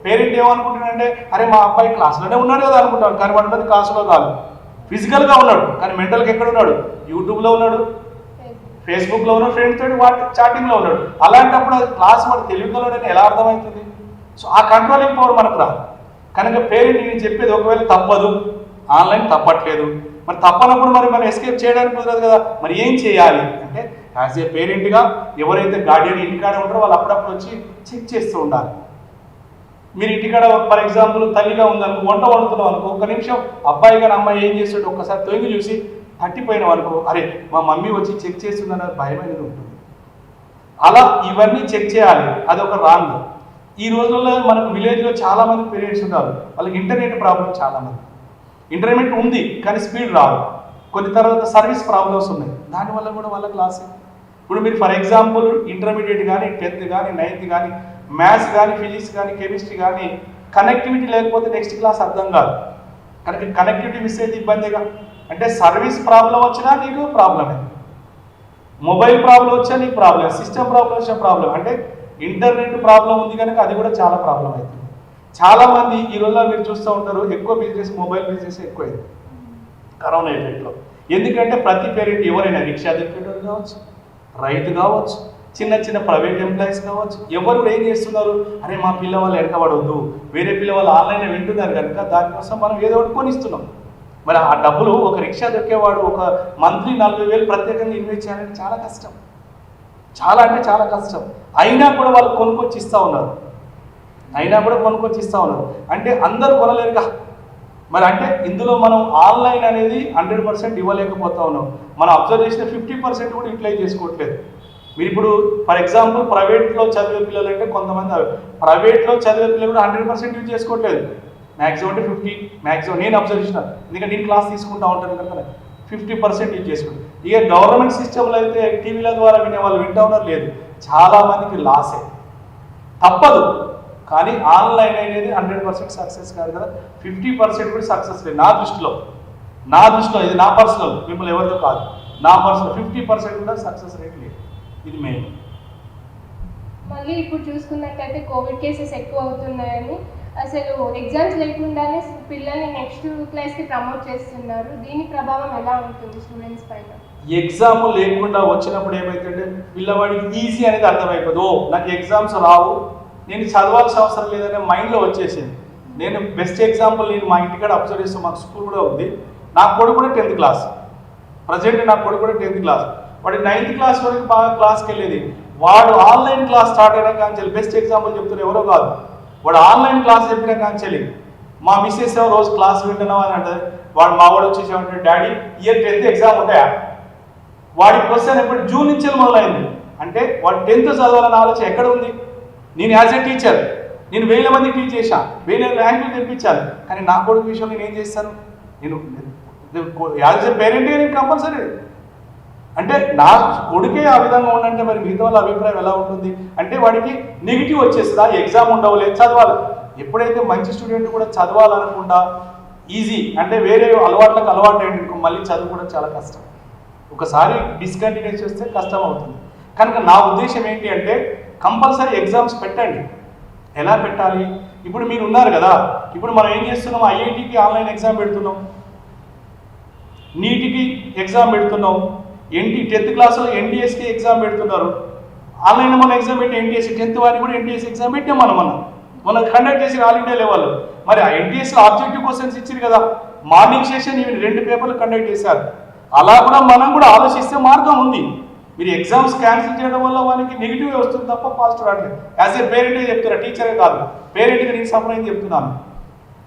Speaker 2: పేరెంట్ ఏమనుకుంటున్నాడంటే, అరే మా అబ్బాయి క్లాస్లోనే ఉన్నాడు కదా అనుకుంటాను. కానీ వాడి మంది క్లాసులో కాదు, ఫిజికల్గా ఉన్నాడు. కానీ మెంటల్గా ఎక్కడ ఉన్నాడు, యూట్యూబ్లో ఉన్నాడు, ఫేస్బుక్లో ఉన్నాడు, ఫ్రెండ్స్ తోటి చాటింగ్లో ఉన్నాడు. అలాంటప్పుడు అది క్లాస్ వాడు తెలివిలోనే ఎలా అర్థమవుతుంది? సో ఆ కంట్రోలింగ్ పవర్ మనకు రాదు. కనుక పేరెంట్ నేను చెప్పేది ఒకవేళ తప్పదు, ఆన్లైన్ తప్పట్లేదు, మరి తప్పనప్పుడు మరి మనం ఎస్కేప్ చేయడానికి కుదరదు కదా, మరి ఏం చేయాలి అంటే యాజ్ ఏ పేరెంట్గా ఎవరైతే గార్డియన్ ఇంటికాడ ఉంటారో వాళ్ళు అప్పుడప్పుడు వచ్చి చెక్ చేస్తూ ఉండాలి. మీరు ఇంటికాడ ఫర్ ఎగ్జాంపుల్ తల్లిగా ఉందనుకో, వంట వండుతున్నాం అనుకో, ఒక్క నిమిషం అబ్బాయి కానీ అమ్మాయి ఏం చేస్తాడు ఒక్కసారి తొంగి చూసి తట్టిపోయినాం అనుకో, అరే మా మమ్మీ వచ్చి చెక్ చేస్తుందన్న భయం అనేది ఉంటుంది. అలా ఇవన్నీ చెక్ చేయాలి, అదొక రాంగ్. ఈ రోజుల్లో మనకు విలేజ్లో చాలామంది పేరెంట్స్ ఉన్నారు, వాళ్ళకి ఇంటర్నెట్ ప్రాబ్లం చాలామంది. ఇంటర్నెట్ ఉంది కానీ స్పీడ్ రాదు, కొన్ని తర్వాత సర్వీస్ ప్రాబ్లమ్స్ ఉన్నాయి, దానివల్ల కూడా వాళ్ళకి లాస్. ఇప్పుడు మీరు ఫర్ ఎగ్జాంపుల్ ఇంటర్మీడియట్ కానీ 10th కానీ 9th కానీ మ్యాథ్స్ కానీ ఫిజిక్స్ కానీ కెమిస్ట్రీ కానీ కనెక్టివిటీ లేకపోతే నెక్స్ట్ క్లాస్ అర్థం కాదు. కనుక కనెక్టివిటీ మిస్ అయితే ఇబ్బందిగా. అంటే సర్వీస్ ప్రాబ్లం వచ్చినా నీకు ప్రాబ్లమే, మొబైల్ ప్రాబ్లం వచ్చా నీకు ప్రాబ్లం, సిస్టమ్ ప్రాబ్లం వచ్చిన ప్రాబ్లం, అంటే ఇంటర్నెట్ ప్రాబ్లం ఉంది కనుక అది కూడా చాలా ప్రాబ్లం అవుతుంది. చాలామంది ఈ రోజుల్లో మీరు చూస్తూ ఉంటారు ఎక్కువ బిజినెస్ మొబైల్ బిజినెస్ ఎక్కువైంది కరోనా ఎఫెక్ట్లో. ఎందుకంటే ప్రతి పేరెంట్ ఎవరైనా రిక్షా దిక్కేటోడు కావచ్చు, రైతు కావచ్చు, చిన్న చిన్న ప్రైవేట్ ఎంప్లాయీస్ కావచ్చు, ఎవరు ఏం చేస్తున్నారు, అరే మా పిల్లవాళ్ళు వెనకబడవద్దు, వేరే పిల్లవాళ్ళు ఆన్లైన్లో వింటున్నారు కనుక దానికోసం మనం ఏదో ఒకటి కొనిస్తున్నాం. మరి ఆ డబ్బులు ఒక రిక్షా దొక్కేవాడు ఒక మంత్లీ 40,000 ప్రత్యేకంగా ఇన్వెస్ట్ చేయాలంటే చాలా కష్టం, చాలా అంటే చాలా కష్టం. అయినా కూడా వాళ్ళు కొనుక్కొచ్చి ఇస్తూ ఉన్నారు, అంటే అందరూ కొనలేరుగా. మరి అంటే ఇందులో మనం ఆన్లైన్ అనేది 100% ఇవ్వలేకపోతా ఉన్నాం. మనం అబ్జర్వ్ చేసిన 50% కూడా యూటిలైజ్ చేసుకోవట్లేదు. మీరు ఇప్పుడు ఫర్ ఎగ్జాంపుల్ ప్రైవేట్లో చదివే పిల్లలు అంటే కొంతమంది ప్రైవేట్లో చదివే పిల్లలు కూడా 100% యూజ్ చేసుకోవట్లేదు, మ్యాక్సిమం అంటే 50, మ్యాక్సిమం నేను అబ్జర్వ్ చేసిన, ఎందుకంటే నేను క్లాస్ తీసుకుంటా ఉంటాను కనుక 50% యూజ్ చేసుకుంటాను. ఇక గవర్నమెంట్ సిస్టంలో అయితే టీవీల ద్వారా వినే వాళ్ళు వింటా ఉన్నారు, లేదు చాలామందికి లాసే, తప్పదు. కానీ ఆన్లైన్ అనేది 100% సక్సెస్ కాదు కదా, 50% కూడా సక్సెస్ లేదు నా దృష్టిలో. ఇది నా పర్సనల్, మిమ్మల్ని ఎవరితో కాదు, నా పర్సనల్ 50% కూడా సక్సెస్ రేట్ లేదు, ఇది మెయిన్.
Speaker 1: మళ్ళీ ఇప్పుడు చూసుకున్నట్టయితే కోవిడ్ కేసెస్ ఎక్కువ అవుతున్నాయని అసలు ఎగ్జామ్స్ లేకుండానే పిల్లల్ని నెక్స్ట్ క్లాస్కి ప్రమోట్ చేస్తున్నారు. దీని ప్రభావం ఎలా ఉంటుంది స్టూడెంట్స్ పైన?
Speaker 2: ఎగ్జామ్ లేకుండా వచ్చినప్పుడు ఏమైతుందంటే పిల్లవాడికి ఈజీ అనేది అర్థమైపోతుంది, ఓ నాకు ఎగ్జామ్స్ రావు, నేను చదవాల్సిన అవసరం లేదనే మైండ్లో వచ్చేసింది. నేను బెస్ట్ ఎగ్జాంపుల్ నేను మా ఇంటికాడ అబ్జర్వ్ చేస్తే మాకు స్కూల్ కూడా ఉంది, నా కొడుకు కూడా 10th క్లాస్, ప్రజెంట్ నా కొడుకు కూడా 10th క్లాస్, వాడు 9th క్లాస్ వరకు బాగా క్లాస్కి వెళ్ళేది. వాడు ఆన్లైన్ క్లాస్ స్టార్ట్ అయినా కానీ బెస్ట్ ఎగ్జాంపుల్ చెప్తున్నారు, ఎవరో కాదు, వాడు ఆన్లైన్ క్లాస్ చెప్పినా కానీ మా మిస్సెస్ రోజు క్లాస్ వింటున్నావు అని అంటే మా వాడు వచ్చేసి ఏమంటే డాడీ ఇయర్ 10th ఎగ్జామ్ ఉంటాయా, వాడి క్వశ్చన్ ఎప్పుడు జూన్ నుంచి మొదలైంది. అంటే వాడు 10th చదవాలన్న ఆలోచన ఎక్కడ ఉంది? నేను యాజ్ ఏ టీచర్ నేను 1000 మందికి టీచ్ చేశా, 1000 ర్యాంకులు తెప్పించాను, కానీ నా కొడుకు విషయంలో నేను ఏం చేస్తాను, నేను యాజ్ ఏ పేరెంట్గా నేను కంపల్సరీ, అంటే నా కొడుకే ఆ విధంగా ఉండంటే మరి మిగతా వాళ్ళ అభిప్రాయం ఎలా ఉంటుంది? అంటే వాడికి నెగిటివ్ వచ్చేస్తుందా, ఎగ్జామ్ ఉండవలేదు చదవాలి. ఎప్పుడైతే మంచి స్టూడెంట్ కూడా చదవాలనకుండా ఈజీ అంటే వేరే అలవాట్లకు అలవాటు అయ్యింది మళ్ళీ చదువుకోవడం చాలా కష్టం, ఒకసారి డిస్కంటిన్యూ చేస్తే కష్టం అవుతుంది. కనుక నా ఉద్దేశం ఏంటి అంటే కంపల్సరీ ఎగ్జామ్స్ పెట్టండి. ఎలా పెట్టాలి? ఇప్పుడు మీరు ఉన్నారు కదా, ఇప్పుడు మనం ఏం చేస్తున్నాం, ఐఐటికి ఆన్లైన్ ఎగ్జామ్ పెడుతున్నాం, నీట్కి ఎగ్జామ్ పెడుతున్నాం, 10th క్లాస్లో ఎన్టీఎస్కి ఎగ్జామ్ పెడుతున్నారు, ఆన్లైన్ మన ఎగ్జామ్ పెట్టి ఎన్టీఎస్ 10th వారికి కూడా ఎన్టీఎస్ ఎగ్జామ్ పెట్టాం మనం కండక్ట్ చేసి ఆల్ ఇండియా లెవెల్. మరి ఆ ఎన్టీఎస్లో ఆబ్జెక్టివ్ క్వశ్చన్స్ ఇచ్చారు కదా, మార్నింగ్ సెషన్ ఈవెన్ 2 పేపర్లు కండక్ట్ చేశారు. అలా కూడా మనం కూడా ఆలోచిస్తే మార్గం ఉంది. మీరు ఎగ్జామ్స్ క్యాన్సిల్ చేయడం వల్ల వాళ్ళకి నెగిటివ్ వస్తుంది తప్ప పాజిటివ్ రావట్లేదు. యాజ్ ఏ పేరెంటే చెప్తున్నా, టీచరే కాదు, పేరెంట్గా నేను సపరేట్ చెప్తున్నాను.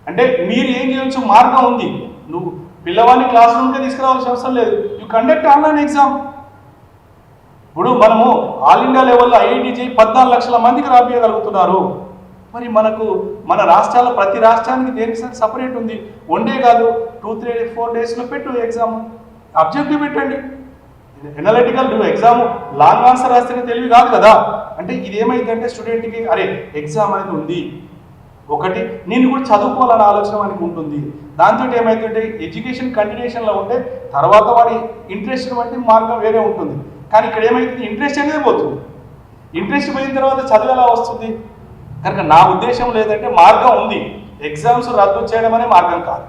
Speaker 2: అంటే మీరు ఏం చేయవచ్చు, మార్గం ఉంది. నువ్వు పిల్లవాడిని క్లాస్ రూమ్కే తీసుకురావాల్సిన అవసరం లేదు, యూ కండక్ట్ ఆన్లైన్ ఎగ్జామ్. ఇప్పుడు మనము ఆల్ ఇండియా లెవెల్లో ఐఐటి చేయి 14 లక్షల మందికి రాబోయగలుగుతున్నారు. మరి మన రాష్ట్రాల్లో ప్రతి రాష్ట్రానికి దేనికి సపరేట్ ఉంది. 1 డే కాదు 2-3-4 డేస్లో పెట్టు ఎగ్జామ్, అబ్జెక్టివ్ పెట్టండి, ఎనలిటికల్ ఎగ్జామ్ లాంగ్ ఆన్సర్ రాస్తేనే తెలివి కాదు కదా. అంటే ఇది ఏమైందంటే స్టూడెంట్కి అరే ఎగ్జామ్ అనేది ఉంది, ఒకటి నేను కూడా చదువుకోవాలనే ఆలోచన మనకు ఉంటుంది. దాంతో ఏమైతుంటే ఎడ్యుకేషన్ కంటిన్యూషన్లో ఉంటే తర్వాత వాడి ఇంట్రెస్ట్ బట్టి మార్గం వేరే ఉంటుంది. కానీ ఇక్కడ ఏమైతుంది, ఇంట్రెస్ట్ అనేది పోతుంది. ఇంట్రెస్ట్ పోయిన తర్వాత చదువు ఎలా వస్తుంది? కనుక నా ఉద్దేశం లేదంటే మార్గం ఉంది, ఎగ్జామ్స్ రద్దు చేయడం అనే మార్గం కాదు.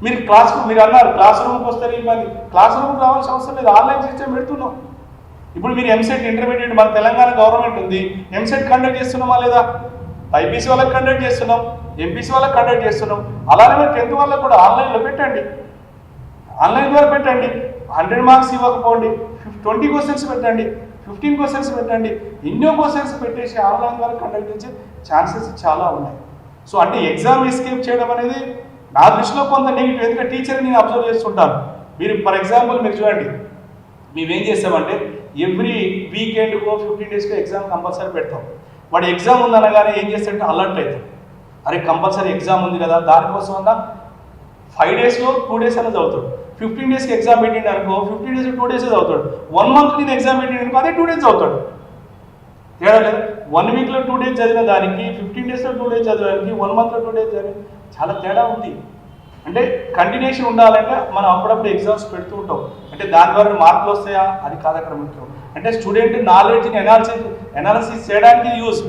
Speaker 2: మీరు అన్నారు క్లాస్ రూమ్కి వస్తే ఇబ్బంది, క్లాస్ రూమ్కి రావాల్సిన అవసరం లేదు, ఆన్లైన్ సిస్టమ్ పెడుతున్నాం. ఇప్పుడు మీరు ఎంసెట్ ఇంటర్మీడియట్ మన తెలంగాణ గవర్నమెంట్ ఉంది, ఎంసెట్ కండక్ట్ చేస్తున్నామా లేదా? బైపీసీ వాళ్ళకి కండక్ట్ చేస్తున్నాం, ఎంపీసీ వాళ్ళకి కండక్ట్ చేస్తున్నాం. అలానే మీరు 10th వాళ్ళకి కూడా ఆన్లైన్లో పెట్టండి, ఆన్లైన్ ద్వారా పెట్టండి. 100 మార్క్స్ ఇవ్వకపోండి, 20 క్వశ్చన్స్ పెట్టండి, 15 క్వశ్చన్స్ పెట్టండి. ఎన్నో క్వశ్చన్స్ పెట్టేసి ఆన్లైన్ ద్వారా కండక్ట్ చేసే ఛాన్సెస్ చాలా ఉన్నాయి. సో అంటే ఎగ్జామ్ ఎస్కేప్ చేయడం అనేది నా దృష్టిలో కొంత నెగిటివ్. ఎందుకంటే టీచర్ని నేను అబ్జర్వ్ చేస్తుంటాను. మీరు ఫర్ ఎగ్జాంపుల్ మీరు చూడండి, మేమేం చేస్తామంటే ఎవ్రీ వీకెండ్కో 15 డేస్కో ఎగ్జామ్ కంపల్సరీ పెడతాం. వాడు ఎగ్జామ్ ఉందనగానే ఏం చేస్తాడంటే అలర్ట్ అవుతాం, అరే కంపల్సరీ ఎగ్జామ్ ఉంది కదా, దానికోసం అన్నా 5 డేస్లో 2 డేస్ అనేది చదువుతాడు. 15 డేస్కి ఎగ్జామ్ పెట్టిండు అనుకో 15 డేస్ 2 డేస్ చదువుతాడు. 1 మంత్ నేను ఎగ్జామ్ పెట్టిండు అనుకో అదే 2 డేస్ చదువుతాడు. తేడా లేదు. 1 వీక్లో 2 డేస్ చదివిన దానికి 15 డేస్లో 2 డేస్ చదవడానికి 1 మంత్లో 2 డేస్ చదివి చాలా తేడా ఉంది. అంటే కంటిన్యూషన్ ఉండాలంటే మనం అప్పుడప్పుడు ఎగ్జామ్స్ పెడుతూ ఉంటాం. అంటే దాని ద్వారా మార్కులు వస్తాయా అది కాదు అక్కడ ముఖ్యం. అంటే స్టూడెంట్ నాలెడ్జ్ని ఎనాలిసిస్ చేయడానికి యూజ్.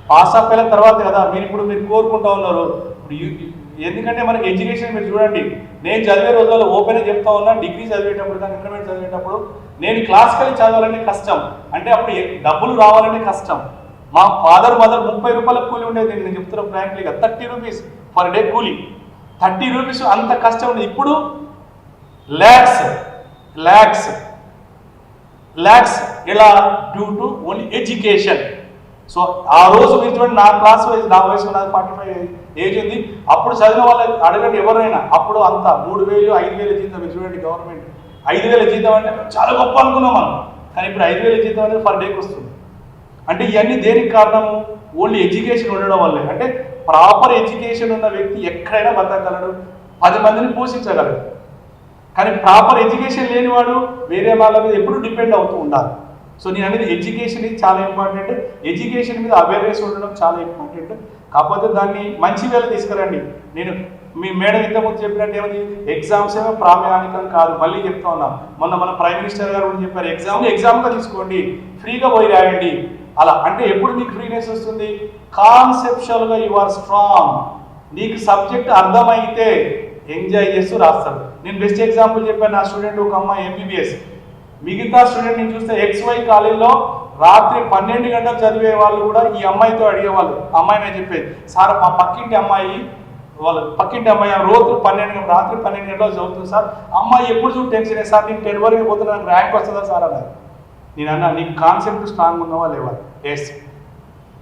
Speaker 2: పాస్ అప్ అయిన తర్వాత కదా మీరు కోరుకుంటూ ఉన్నారు. ఇప్పుడు ఎందుకంటే మనకి ఎడ్యుకేషన్ మీరు చూడండి, నేను చదివే రోజుల్లో ఓపెన్ చెప్తా ఉన్నా, డిగ్రీ చదివేటప్పుడు కానీ ఇంటర్మీడియట్ చదివేటప్పుడు నేను క్లాస్కి చదవాలంటే కష్టం, అంటే అప్పుడు డబ్బులు రావాలంటే కష్టం. మా ఫాదర్ మదర్ 30 రూపాయల కూలి ఉండేది. నేను చెప్తున్నాను ఫ్రాంక్లీగా 30 రూపీస్ పర్ డే కూలి, 30 రూపీస్ అంత కష్టం ఉండేది. ఇప్పుడు ల్యాక్స్ ఇలా due to only education. So ఆ రోజు మీరు చూడండి, నా క్లాస్ వైజ్ నా వయసు నాది 45 ఏజ్ ఉంది. అప్పుడు చదివిన వాళ్ళకి అడగండి ఎవరైనా, అప్పుడు అంత 3,000 5,000 జీతం. మీరు చూడండి గవర్నమెంట్ 5,000 జీతం అంటే చాలా గొప్ప అనుకున్నాం మనం, కానీ ఇప్పుడు 5,000 జీతం అనేది పర్ డేకి వస్తుంది. అంటే ఇవన్నీ దేనికి కారణము? ఓన్లీ ఎడ్యుకేషన్ ఉండడం వల్లే. అంటే ప్రాపర్ ఎడ్యుకేషన్ ఉన్న వ్యక్తి ఎక్కడైనా బతకగలడు, 10 మందిని పోషించగలడు. కానీ ప్రాపర్ ఎడ్యుకేషన్ లేనివాడు వేరే వాళ్ళ మీద ఎప్పుడు డిపెండ్ అవుతూ ఉండాలి. సో నేను అనేది ఎడ్యుకేషన్ ఇది చాలా ఇంపార్టెంట్. ఎడ్యుకేషన్ మీద అవేర్నెస్ ఉండడం చాలా ఇంపార్టెంట్. కాకపోతే దాన్ని మంచి వేళ తీసుకురండి. నేను మీ మేడం ఇంతకుముందు చెప్పినట్టు ఏమైంది, ఎగ్జామ్స్ ఏమో ప్రామాణికం కాదు. మళ్ళీ చెప్తా ఉన్నాం, మొన్న మన ప్రైమ్ మినిస్టర్ గారు కూడా చెప్పారు, ఎగ్జామ్గా తీసుకోండి, ఫ్రీగా పోయి రాయండి. అలా అంటే ఎప్పుడు నీకు ఫ్రీనెస్ వస్తుంది? కాన్సెప్చువల్గా యు ఆర్ స్ట్రాంగ్. నీకు సబ్జెక్ట్ అర్థమైతే ఎంజాయ్ చేస్తూ రాస్తాడు. నేను బెస్ట్ ఎగ్జాంపుల్ చెప్పాను, నా స్టూడెంట్ ఒక అమ్మాయి ఎంబీబీఎస్. మిగతా స్టూడెంట్ నేను చూస్తే XY కాలేజీలో రాత్రి 12 గంటలు చదివే వాళ్ళు కూడా ఈ అమ్మాయితో అడిగేవాళ్ళు. అమ్మాయి నేను చెప్పేది, సార్ మా పక్కింటి అమ్మాయి రోజు రాత్రి 12 గంటలు చదువుతుంది సార్, అమ్మాయి ఎప్పుడు చూడు టెన్షన్ సార్, నేను 10 వరకు పోతున్నా, నాకు ర్యాంక్ వస్తుందా సార్ అన్నారు. నేను అన్నా, నీకు కాన్సెప్ట్ స్ట్రాంగ్ ఉన్నవా లేవా? ఎస్,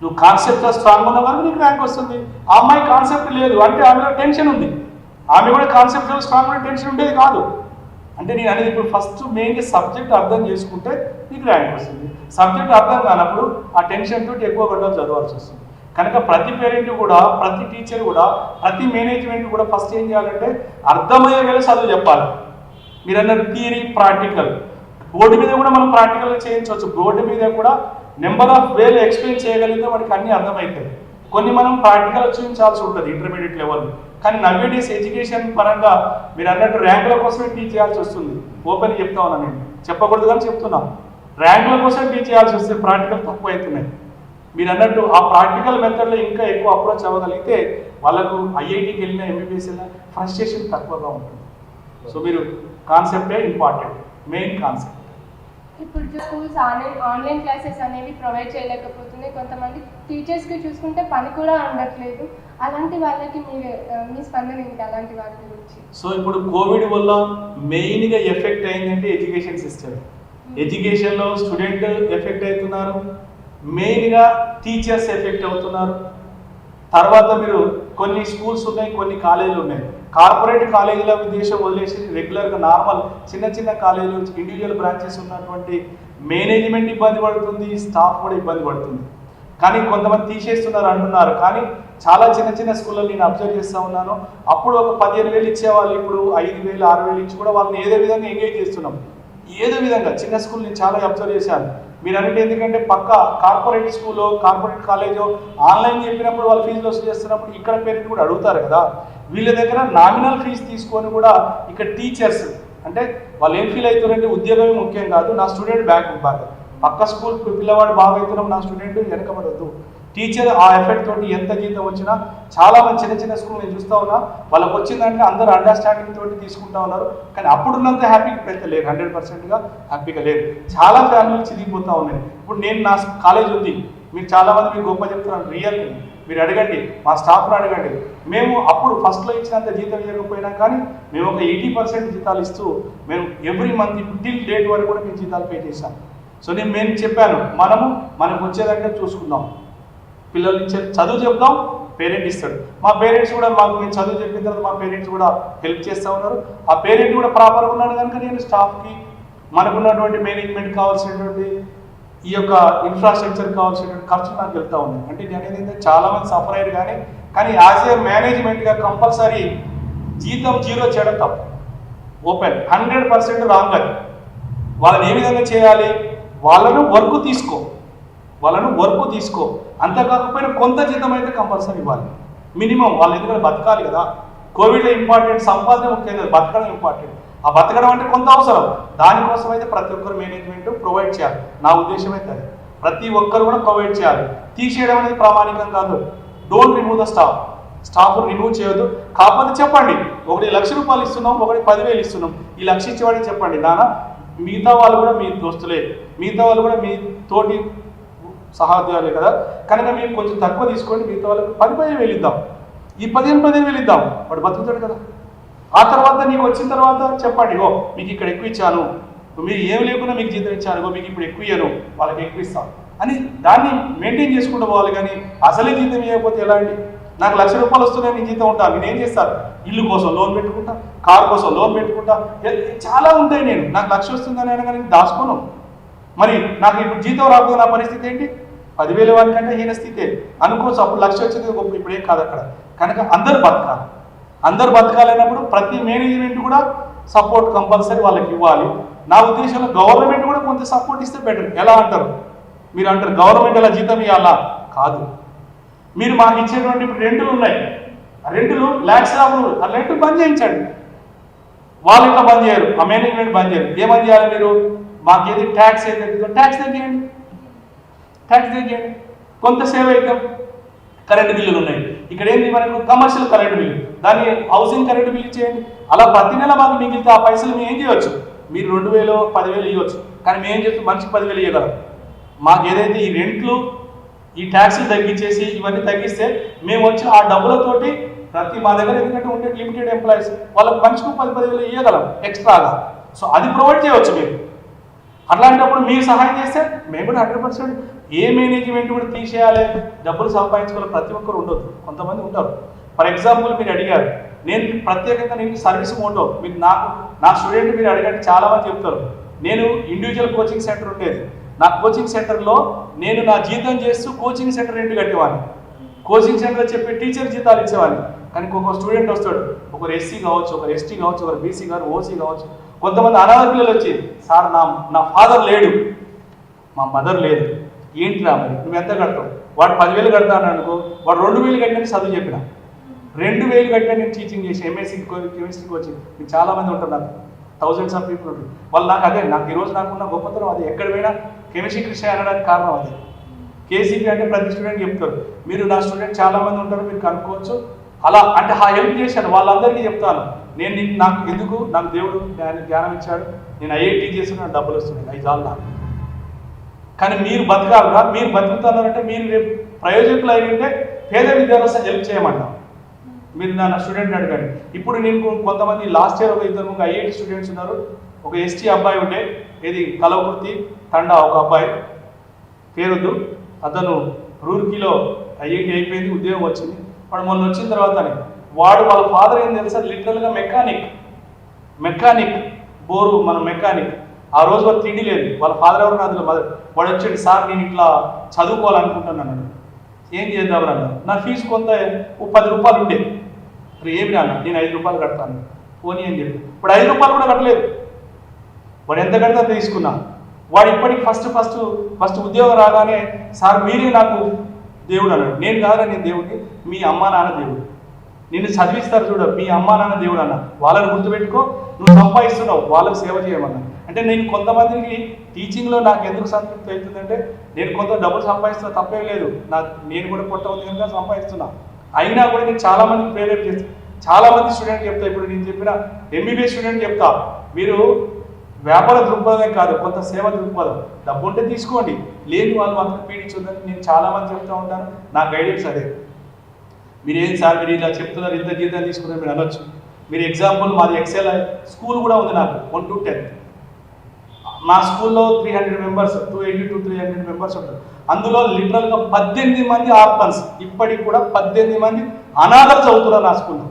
Speaker 2: నువ్వు కాన్సెప్ట్లో స్ట్రాంగ్ ఉన్న వరకు నీకు ర్యాంక్ వస్తుంది. ఆ అమ్మాయి కాన్సెప్ట్ లేదు అంటే ఆమెలో టెన్షన్ ఉంది. ఆమె కూడా కాన్సెప్ట్లో స్ట్రాంగ్ ఉంటే టెన్షన్ ఉండేది కాదు. అంటే నేను అనేది ఇప్పుడు ఫస్ట్ మెయిన్గా సబ్జెక్ట్ అర్థం చేసుకుంటే నీకు ర్యాంక్ వస్తుంది. సబ్జెక్ట్ అర్థం కానప్పుడు ఆ టెన్షన్ తోటి ఎక్కువ గంటలు చదవాల్సి వస్తుంది. కనుక ప్రతి పేరెంట్ కూడా, ప్రతి టీచర్ కూడా, ప్రతి మేనేజ్మెంట్ కూడా ఫస్ట్ ఏం చేయాలంటే అర్థమయ్యే వేళ చదువు చెప్పాలి. మీరు అన్నారు థియరీ ప్రాక్టికల్, బోర్డు మీద కూడా మనం ప్రాక్టికల్గా చేయించవచ్చు. బోర్డు మీద కూడా నెంబర్ ఆఫ్ వేలు ఎక్స్ప్లెయిన్ చేయగలిగితే మనకి అన్నీ అర్థమవుతాయి. కొన్ని మనం ప్రాక్టికల్ చూపించాల్సి ఉంటుంది ఇంటర్మీడియట్ లెవెల్. కానీ నవ్వేడేస్ ఎడ్యుకేషన్ పరంగా మీరు అన్నట్టు ర్యాంకుల కోసమే టీచ్ చేయాల్సి వస్తుంది. ఓపెన్ చెప్తా ఉన్నా, నేను చెప్పకూడదు కానీ చెప్తున్నాను, ర్యాంకుల కోసం టీచ్ చేయాల్సి వస్తే ప్రాక్టికల్ తక్కువ అవుతున్నాయి. మీరు అన్నట్టు ఆ ప్రాక్టికల్ మెథడ్లో ఇంకా ఎక్కువ అప్రోచ్ అవ్వగలిగితే వాళ్ళకు ఐఐటికి వెళ్ళిన ఎంబీబీఎస్ వెళ్ళిన ఫ్రస్ట్రేషన్ తక్కువగా ఉంటుంది. సో మీరు కాన్సెప్టే ఇంపార్టెంట్, మెయిన్ కాన్సెప్ట్.
Speaker 1: ఇప్పుడు స్కూల్స్ ఆన్లైన్ క్లాసెస్ అనేవి ప్రొవైడ్ చేయలేకపోతున్నాయి. కొంతమంది టీచర్స్కి చూసుకుంటే పని కూడా ఉండట్లేదు. అలాంటి వాళ్ళకి మీ స్పందన ఏంటి అలాంటి వాళ్ళ గురించి?
Speaker 2: సో ఇప్పుడు కోవిడ్ వల్ల మెయిన్గా ఎఫెక్ట్ అయిందంటే ఎడ్యుకేషన్ సిస్టమ్. ఎడ్యుకేషన్లో స్టూడెంట్ ఎఫెక్ట్ అవుతున్నారు, మెయిన్గా టీచర్స్ ఎఫెక్ట్ అవుతున్నారు. తర్వాత మీరు కొన్ని స్కూల్స్ ఉన్నాయి, కొన్ని కాలేజీలు ఉన్నాయి. కార్పొరేట్ కాలేజీల ఉద్దేశం వదిలేసి రెగ్యులర్గా నార్మల్ చిన్న చిన్న కాలేజీలు, ఇండివిజువల్ బ్రాంచెస్ ఉన్నటువంటి మేనేజ్మెంట్ ఇబ్బంది పడుతుంది, స్టాఫ్ కూడా ఇబ్బంది పడుతుంది. కానీ కొంతమంది తీసేస్తున్నారు అంటున్నారు. కానీ చాలా చిన్న చిన్న స్కూల్లో నేను అబ్జర్వ్ చేస్తూ ఉన్నాను, అప్పుడు ఒక 15,000 ఇచ్చేవాళ్ళు, ఇప్పుడు 5,000 6,000 ఇచ్చి కూడా వాళ్ళని ఏదో విధంగా ఎంగేజ్ చేస్తున్నాం. ఏదో విధంగా చిన్న స్కూల్ నేను చాలా అబ్జర్వ్ చేశాను. మీరు అంటే ఎందుకంటే పక్క కార్పొరేట్ స్కూల్లో, కార్పొరేట్ కాలేజో ఆన్లైన్ చెప్పినప్పుడు వాళ్ళు ఫీజులు వసూలు చేస్తున్నప్పుడు ఇక్కడ పేరెంట్ కూడా అడుగుతారు కదా, వీళ్ళ దగ్గర నామినల్ ఫీజు తీసుకొని కూడా ఇక్కడ టీచర్స్ అంటే వాళ్ళు ఏం ఫీల్ అవుతారంటే ఉద్యోగమే ముఖ్యం కాదు, నా స్టూడెంట్ బ్యాక్ బాగా పక్క స్కూల్ పిల్లవాడు బాగా అవుతున్నాం, నా స్టూడెంట్ వెనకబడద్దు. టీచర్ ఆ ఎఫెక్ట్ తోటి ఎంత జీతం వచ్చినా చాలా మంది చిన్న చిన్న స్కూల్ నేను చూస్తూ ఉన్నా, వాళ్ళకి వచ్చిందంటే అందరూ అండర్స్టాండింగ్ తోటి తీసుకుంటా ఉన్నారు. కానీ అప్పుడున్నంత హ్యాపీగా పెద్ద లేరు, 100%గా హ్యాపీగా లేరు. చాలా ఫ్యామిలీలు చిరిగిపోతూ ఉన్నాయి. ఇప్పుడు నేను నా కాలేజ్ ఉంది, మీరు చాలామంది మీరు గొప్ప చెప్తున్నారు, రియల్ మీరు అడగండి, మా స్టాఫ్ను అడగండి. మేము అప్పుడు ఫస్ట్లో ఇచ్చినంత జీతం ఇవ్వకపోయినా కానీ మేము ఒక 80% జీతాలు ఇస్తూ మేము ఎవ్రీ మంత్ టిల్ డేట్ వరకు కూడా మేము జీతాలు పే చేశాం. సో నేను చెప్పాను, మనకు వచ్చేదంటే చూసుకుందాం, పిల్లలు ఇచ్చే చదువు చెప్దాం, పేరెంట్ ఇస్తాడు. మా పేరెంట్స్ కూడా మేము చదువు చెప్పిన తర్వాత మా పేరెంట్స్ కూడా హెల్ప్ చేస్తూ ఉన్నారు. ఆ పేరెంట్ కూడా ప్రాపర్గా ఉన్నాడు కనుక నేను స్టాఫ్కి మనకున్నటువంటి మేనేజ్మెంట్ కావాల్సినటువంటి ఈ యొక్క ఇన్ఫ్రాస్ట్రక్చర్ కావాల్సినటువంటి ఖర్చు నాకు వెళ్తూ ఉన్నాయి. అంటే నేను ఏంటంటే చాలామంది సఫర్ అయ్యారు, కానీ యాజ్ ఏ మేనేజ్మెంట్గా కంపల్సరీ జీతం జీరో చేయడం తప్పు, ఓపెన్ 100% రాంగ్. అది వాళ్ళని ఏ విధంగా చేయాలి, వాళ్ళను వర్క్ తీసుకో, అంత కాకపోయినా కొంత జీతం అయితే కంపల్సరీ ఇవ్వాలి మినిమం. వాళ్ళు ఎందుకంటే బతకాలి కదా, కోవిడ్లో ఇంపార్టెంట్ సంపాదన ముఖ్యం కాదు, బతకడం ఇంపార్టెంట్. ఆ బతకడం అంటే కొంత అవసరం, దానికోసం అయితే ప్రతి ఒక్కరు మేనేజ్మెంట్ ప్రొవైడ్ చేయాలి. నా ఉద్దేశం అయితే అది, ప్రతి ఒక్కరు కూడా ప్రొవైడ్ చేయాలి. తీసేయడం అనేది ప్రామాణికం కాదు. Don't remove the staff remove చేయొద్దు. కాకపోతే చెప్పండి, ఒకటి ₹1,00,000 ఇస్తున్నాం, ఒకటి 10,000 ఇస్తున్నాం, ఈ 1,00,000 ఇచ్చేవాడికి చెప్పండి, నాన్న మిగతా వాళ్ళు కూడా మీ దోస్తులే, మిగతా వాళ్ళు కూడా మీ తోటి సహోద్యోగులే కదా, కనుక మీరు కొంచెం తక్కువ తీసుకోండి, మిగతా వాళ్ళకి 10,000 ఇద్దాం, ఈ 15,000 ఇద్దాం, వాడు బతుకుతాడు కదా. ఆ తర్వాత నీకు వచ్చిన తర్వాత చెప్పండి, మీకు ఇక్కడ ఎక్కువ ఇచ్చాను, మీరు ఏం లేకుండా మీకు జీతం ఇచ్చాను, మీకు ఇప్పుడు ఎక్కువ ఇయ్యను, వాళ్ళకి ఎక్కువ ఇస్తాను అని దాన్ని మెయింటైన్ చేసుకుంటూ పోవాలి. కానీ అసలే జీతం ఇవ్వకపోతే ఎలా అండి? నాకు ₹1,00,000 వస్తున్నాయి, నేను జీతం ఉంటాను, నేనేం చేస్తాను? ఇల్లు కోసం లోన్ పెట్టుకుంటా, కార్ కోసం లోన్ పెట్టుకుంటా, చాలా ఉంటాయి. నాకు 1,00,000 వస్తుందని అయినా కానీ దాచుకోను. మరి నాకు ఇప్పుడు జీతం రాకపోతే నా పరిస్థితి ఏంటి? 10,000 వారికంటే హీన స్థితే అనుకోవచ్చు. అప్పుడు 1,00,000 వచ్చింది గొప్ప, ఇప్పుడు ఏం కాదు అక్కడ. కనుక అందరు బతకాలన్నప్పుడు ప్రతి మేనేజ్మెంట్ కూడా సపోర్ట్ కంపల్సరీ వాళ్ళకి ఇవ్వాలి. నా ఉద్దేశంలో గవర్నమెంట్ కూడా కొంత సపోర్ట్ ఇస్తే బెటర్. ఎలా అంటారు మీరు? అంటారు గవర్నమెంట్ ఎలా జీతం ఇవ్వాలా? కాదు, మీరు మాకు ఇచ్చేటువంటి ఇప్పుడు రెంట్లు ఉన్నాయి, ఆ రెంట్లు ల్యాక్స్ ఆఫ్, ఆ రెంట్లు బంద్ చేయించండి. వాళ్ళు ఇట్లా బంద్ చేయరు, ఆ మేనేజ్మెంట్ బంద్ చేయరు. ఏమని చేయాలి మీరు? మాకు ఏది ట్యాక్స్ ఏదైతే ట్యాక్స్ తగ్గియండి, కొంత సేవ్ అవుతాం. కరెంటు బిల్లులు ఉన్నాయి, ఇక్కడ ఏంటి మనకు కమర్షియల్ కరెంటు బిల్లు, దాన్ని హౌసింగ్ కరెంటు బిల్లు చేయండి. అలా ప్రతి నెల మాకు మిగిలితే ఆ పైసలు మేము ఏం చేయవచ్చు? మీరు 2,000 10,000 ఇవ్వచ్చు, కానీ మేము ఏం చేస్తాం? మనిషికి 10,000 ఇవ్వగలం. మాకు ఏదైతే ఈ రెంట్లు ఈ ట్యాక్స్లు తగ్గించేసి ఇవన్నీ తగ్గిస్తే మేము వచ్చి ఆ డబ్బులతోటి ప్రతి మా దగ్గర ఎందుకంటే ఉండే లిమిటెడ్ ఎంప్లాయీస్ వాళ్ళకి మనిషికి 10,000 ఇవ్వగలం ఎక్స్ట్రాగా. సో అది ప్రొవైడ్ చేయవచ్చు మీరు. అట్లాంటప్పుడు మీరు సహాయం చేస్తే మేము కూడా 100%. ఏ మేనేజ్మెంట్ కూడా తీసేయాలి, డబ్బులు సంపాదించుకోవాలి ప్రతి ఒక్కరు ఉండదు, కొంతమంది ఉంటారు. ఫర్ ఎగ్జాంపుల్ మీరు అడిగారు, నేను ప్రత్యేకంగా నేను సర్వీస్ మోటో, మీరు నా స్టూడెంట్ మీరు అడిగండి, చాలామంది చెప్తారు. నేను ఇండివిజువల్ కోచింగ్ సెంటర్ ఉండేది, నా కోచింగ్ సెంటర్లో నేను నా జీతం చేస్తూ కోచింగ్ సెంటర్ రెంట్ కట్టేవాడిని, కోచింగ్ సెంటర్ చెప్పి టీచర్ జీతాలు ఇచ్చేవాడిని. కానీ ఒక్కొక్క స్టూడెంట్ వస్తాడు, ఒకరు ఎస్సీ కావచ్చు, ఒకరు ఎస్టీ కావచ్చు, ఒకరు బీసీ కావచ్చు, ఓసీ కావచ్చు, కొంతమంది అనాథ పిల్లలు వచ్చి, సార్ నా ఫాదర్ లేడు, మా మదర్ లేదు, ఏంటిరా మరి నువ్వు ఎంత కడతావు? వాడు 10,000 కడతాను అనుకో, వాడు 2,000 కట్టినని చదువు చెప్పిన, 2,000 కట్టిన నేను టీచింగ్ చేసి ఎంఎస్సీ కెమిస్ట్రీ కోచింగ్. మీకు చాలామంది ఉంటారు, నాకు థౌజండ్స్ ఆఫ్ పీపుల్ ఉంటారు. వాళ్ళు నాకు అదే, నాకు ఈరోజు నాకున్న గొప్పతనం అది, ఎక్కడ పోయినా కెమిస్ట్రీ కృష్ణ అనడానికి కారణం అది. కేసీపీ అంటే ప్రతి స్టూడెంట్ చెప్తారు, మీరు నా స్టూడెంట్ చాలామంది ఉంటారు, మీరు కనుక్కోవచ్చు. అలా అంటే హెల్ప్ చేశాను, వాళ్ళందరికీ చెప్తాను. నాకు ఎందుకు, నాకు దేవుడు జ్ఞానం ఇచ్చాడు, నేను ఐఐటీ చేసి నాకు డబ్బులు వస్తున్నాయి, అవి చాలు నాకు. కానీ మీరు బతకాలరా, మీరు బతుకుతున్నారంటే మీరు రేపు ప్రయోజకులు అయ్యింటే పేద విద్యార్థులు హెల్ప్ చేయమంటాం. మీరు నా స్టూడెంట్ అడగండి. ఇప్పుడు నేను కొంతమంది లాస్ట్ ఇయర్ ఒక 2 ఐఐటి స్టూడెంట్స్ ఉన్నారు. ఒక ఎస్టీ అబ్బాయి ఉంటే, ఇది కలవకుర్తి తండా ఒక అబ్బాయి, పేరొద్దు, అతను రూర్కీలో ఐఐటి అయిపోయింది, ఉద్యోగం వచ్చింది. వాడు మొన్న వచ్చిన తర్వాత వాళ్ళ ఫాదర్ ఏం తెలుసా, లిటరల్గా మెకానిక్ బోరు మన మెకానిక్. ఆ రోజు వాడు తిండి లేదు, వాళ్ళ ఫాదర్ ఎవరు అందులో మదర్. వాడు వచ్చాడు, సార్ నేను ఇట్లా చదువుకోవాలనుకుంటున్నాను, ఏం చేద్దామని అన్న. నా ఫీజు కొంత ₹10 ఉండే. ఏమి నాన్న, నేను ₹5 కడతాను పోనీ అని చెప్పి. ఇప్పుడు ₹5 కూడా కట్టలేదు. వాడు ఎంత కడితే తీసుకున్నా. వాడు ఇప్పటికి ఫస్ట్ ఉద్యోగం రాగానే, సార్ మీరే నాకు దేవుడు అన్నాడు. నేను కాదా, నేను దేవుడిని, మీ అమ్మా నాన్న దేవుడు, నిన్ను చదివిస్తారు చూడ, మీ అమ్మా నాన్న దేవుడు అన్న. వాళ్ళని గుర్తుపెట్టుకో, నువ్వు సంపాదిస్తున్నావు, వాళ్ళకి సేవ చేయమన్నా. అంటే నేను కొంతమందికి టీచింగ్లో నాకు ఎందుకు సంతృప్తి అవుతుందంటే, నేను కొంత డబ్బులు సంపాదిస్తున్నా, తప్పే లేదు, నేను కూడా పొట్ట ఉంది కనుక సంపాదిస్తున్నా. అయినా కూడా నేను చాలామందికి ప్రేరేపణ చేస్తాను. చాలామంది స్టూడెంట్ చెప్తా, ఇప్పుడు నేను చెప్పిన ఎంబీబీఎస్ స్టూడెంట్ చెప్తా, మీరు వ్యాపార దృక్పథమే కాదు, కొంత సేవ దృక్పథం. డబ్బు ఉంటే తీసుకోండి, లేని వాళ్ళు మాత్రం పీడించొద్దని నేను చాలామంది చెప్తూ ఉంటాను. నా గైడెన్స్ అదే. మీరు ఏం సార్ మీరు ఇలా చెప్తున్నారు, ఇంత జీతం తీసుకున్నారు మీరు అనొచ్చు. మీరు ఎగ్జాంపుల్ మాది ఎక్సెల్ స్కూల్ కూడా ఉంది నాకు 1 to 10. నా స్కూల్లో 300 మెంబర్స్, 280 to 300 మెంబర్స్ ఉంటారు. అందులో లిటరల్గా 18 మంది ఆర్ఫన్స్, ఇప్పటికి కూడా 18 మంది అనాథలు చదువుతున్నారు నా స్కూల్లో.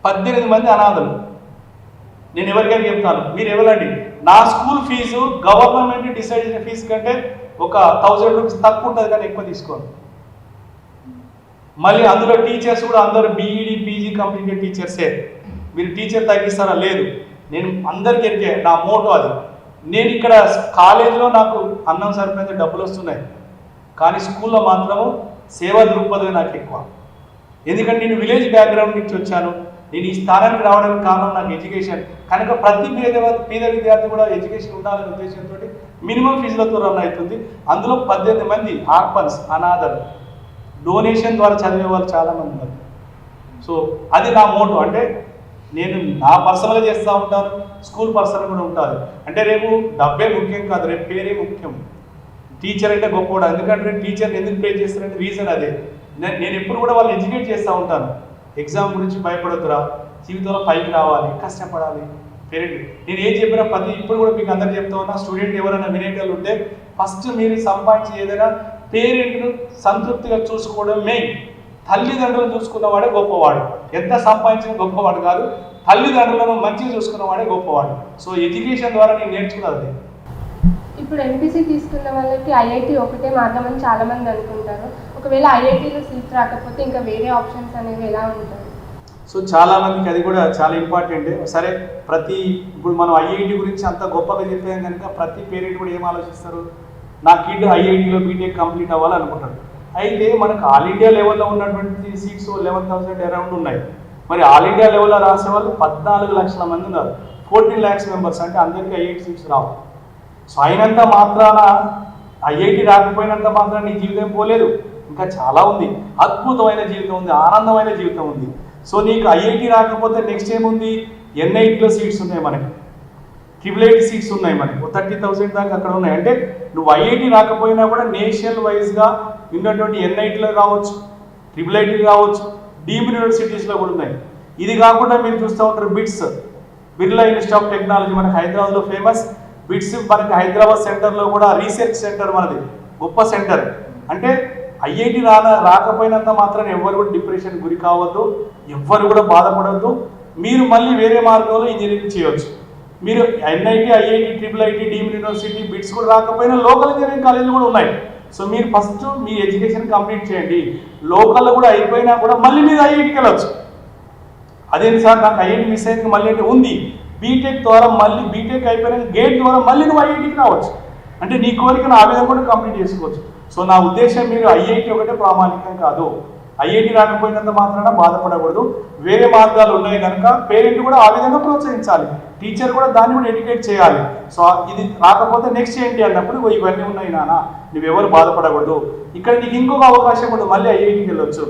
Speaker 2: 18 మంది అనాథలు. నేను ఎవరికైనా చెప్తాను, మీరు ఎవరండి, నా స్కూల్ ఫీజు గవర్నమెంట్ డిసైడ్ చేసిన ఫీజు కంటే ఒక 1000 రూపీస్ తక్కువ ఉంటుంది, కానీ ఎక్కువ తీసుకోండి. మళ్ళీ అందులో టీచర్స్ కూడా అందరూ బీఈడి పీజీ కంప్లీటెడ్ టీచర్సే. మీరు టీచర్ తగ్గిస్తారా? లేదు. నేను అందరికీ ఎరికే, నా మోటో అది. నేను ఇక్కడ కాలేజీలో నాకు అన్నం సరిపోయిన డబ్బులు వస్తున్నాయి, కానీ స్కూల్లో మాత్రము సేవా దృక్పథమే నాకు ఎక్కువ. ఎందుకంటే నేను విలేజ్ బ్యాక్గ్రౌండ్ నుంచి వచ్చాను. నేను ఈ స్థానానికి రావడానికి కారణం నాకు ఎడ్యుకేషన్. కనుక ప్రతి పేద విద్యార్థి కూడా ఎడ్యుకేషన్ ఉండాలనే ఉద్దేశంతో మినిమం ఫీజులతో రన్ అవుతుంది. అందులో 18 మంది ఆర్ఫన్స్, అనాథలు, డొనేషన్ ద్వారా చదివే వాళ్ళు చాలామంది ఉన్నారు. సో అది నా మోటో. అంటే నేను నా పర్సనల్గా చేస్తూ ఉంటాను, స్కూల్ పర్సన్ కూడా ఉంటుంది. అంటే రేపు డబ్బే ముఖ్యం కాదు, రేపు పేరే ముఖ్యం. టీచర్ అంటే గొప్పవాడు. ఎందుకంటే టీచర్ని ఎందుకు పే చేస్తారంటే రీజన్ అదే. నేను ఎప్పుడు కూడా వాళ్ళని ఎడ్యుకేట్ చేస్తూ ఉంటాను. ఎగ్జామ్ గురించి భయపడద్దురా, జీవితంలో పైకి రావాలి, కష్టపడాలి. పేరెంట్ నేను ఏం చెప్పినా ఇప్పుడు కూడా మీకు అందరికీ చెప్తా ఉన్నా, స్టూడెంట్ ఎవరైనా వినేటలు ఉంటే ఫస్ట్ మీరు సంపాదించి ఏదైనా పేరెంట్ను సంతృప్తిగా చూసుకోవడం మెయిన్. తల్లిదండ్రులను చూసుకున్నవాడే గొప్పవాడు. ఎంత సంపాదించిన గొప్పవాడు కాదు, తల్లిదండ్రులను మంచిగా చూసుకున్నవాడే గొప్పవాడు. సో ఎడ్యుకేషన్ ద్వారా నేను నేర్చుకున్నది.
Speaker 1: ఇప్పుడు ఎంపీసీ తీసుకున్న వాళ్ళకి ఐఐటి ఒకటే మార్గం అని చాలామంది అనుకుంటారు. ఒకవేళ ఐఐటీలో సీట్ రాకపోతే ఇంకా వేరే ఆప్షన్స్ అనేవి ఎలా ఉంటాయి?
Speaker 2: సో చాలామందికి అది కూడా చాలా ఇంపార్టెంట్. సరే, ఇప్పుడు మనం ఐఐటి గురించి అంత గొప్పగా చెప్పాం కనుక ప్రతి పేరెంట్ కూడా ఏం ఆలోచిస్తారు, నా కిడ్ ఐఐటిలో బీటెక్ కంప్లీట్ అవ్వాలనుకుంటారు. అయితే మనకు ఆల్ ఇండియా లెవెల్లో ఉన్నటువంటి సీట్స్ 11,000 అరౌండ్ ఉన్నాయి. మరి ఆల్ ఇండియా లెవెల్లో రాసే వాళ్ళు 14 లక్షల మంది ఉన్నారు. 14 lakhs మెంబర్స్. అంటే అందరికీ ఐఐటి సీట్స్ రావు. సో అయినంత మాత్రాన, ఐఐటి రాకపోయినంత మాత్రాన నీ జీవితం పోలేదు. ఇంకా చాలా ఉంది, అద్భుతమైన జీవితం ఉంది, ఆనందమైన జీవితం ఉంది. సో నీకు ఐఐటి రాకపోతే నెక్స్ట్ ఏముంది, ఎన్ఐటిలో సీట్స్ ఉన్నాయి మనకి, 888 సీట్స్ ఉన్నాయి మనకి, 30,000 దాకా అక్కడ ఉన్నాయి. అంటే నువ్వు ఐఐటి రాకపోయినా కూడా నేషనల్ వైజ్గా ఉన్నటువంటి ఎన్ఐటీలో కావచ్చు, 888 కావచ్చు, డీమ్డ్ యూనివర్సిటీస్లో కూడా ఉన్నాయి. ఇది కాకుండా మీరు చూస్తూ ఉంటారు bits, Birla institute of technology మనకి హైదరాబాద్లో ఫేమస్. బిట్స్ మనకి హైదరాబాద్ సెంటర్లో కూడా రీసెర్చ్ సెంటర్ మనది, గొప్ప సెంటర్. అంటే ఐఐటి రాకపోయినంత మాత్రం ఎవ్వరు కూడా డిప్రెషన్ గురి కావద్దు, ఎవ్వరు కూడా బాధపడవద్దు. మీరు మళ్ళీ వేరే మార్గంలో ఇంజనీరింగ్ చేయవచ్చు. మీరు NIT, IIT, IIIT, deemed university, bits కూడా రాకపోయినా లోకల్ ఇంజనీరింగ్ కాలేజీలు కూడా ఉన్నాయి. సో మీరు ఫస్ట్ మీ ఎడ్యుకేషన్ కంప్లీట్ చేయండి. లోకల్లో కూడా అయిపోయినా కూడా మళ్ళీ మీరు ఐఐటికి వెళ్ళచ్చు. అదేంటి సార్ నాకు ఐఐటి మిస్ అయింది మళ్ళీ అంటే ఉంది. బీటెక్ ద్వారా మళ్ళీ బీటెక్ అయిపోయినా గేట్ ద్వారా మళ్ళీ నువ్వు ఐఐటికి రావచ్చు. అంటే నీ కోరికను ఆ విధంగా కూడా కంప్లీట్ చేసుకోవచ్చు. సో నా ఉద్దేశం, మీరు ఐఐటి ఒకటే ప్రామాణికం కాదు. ఐఐటి రాకపోయినంత మాత్రాన బాధపడకూడదు. వేరే మార్గాలు ఉన్నాయి కనుక పేరెంట్ కూడా ఆ విధంగా ప్రోత్సహించాలి, టీచర్ కూడా దాన్ని కూడా ఎడ్యుకేట్ చేయాలి. సో ఇది రాకపోతే నెక్స్ట్ ఏంటి అన్నప్పుడు ఇవన్నీ ఉన్నాయి నాన్న, నువ్వెవరు బాధపడకూడదు. ఇక్కడ నీకు ఇంకొక అవకాశం కూడా, మళ్ళీ ఐఐటికి వెళ్ళొచ్చు.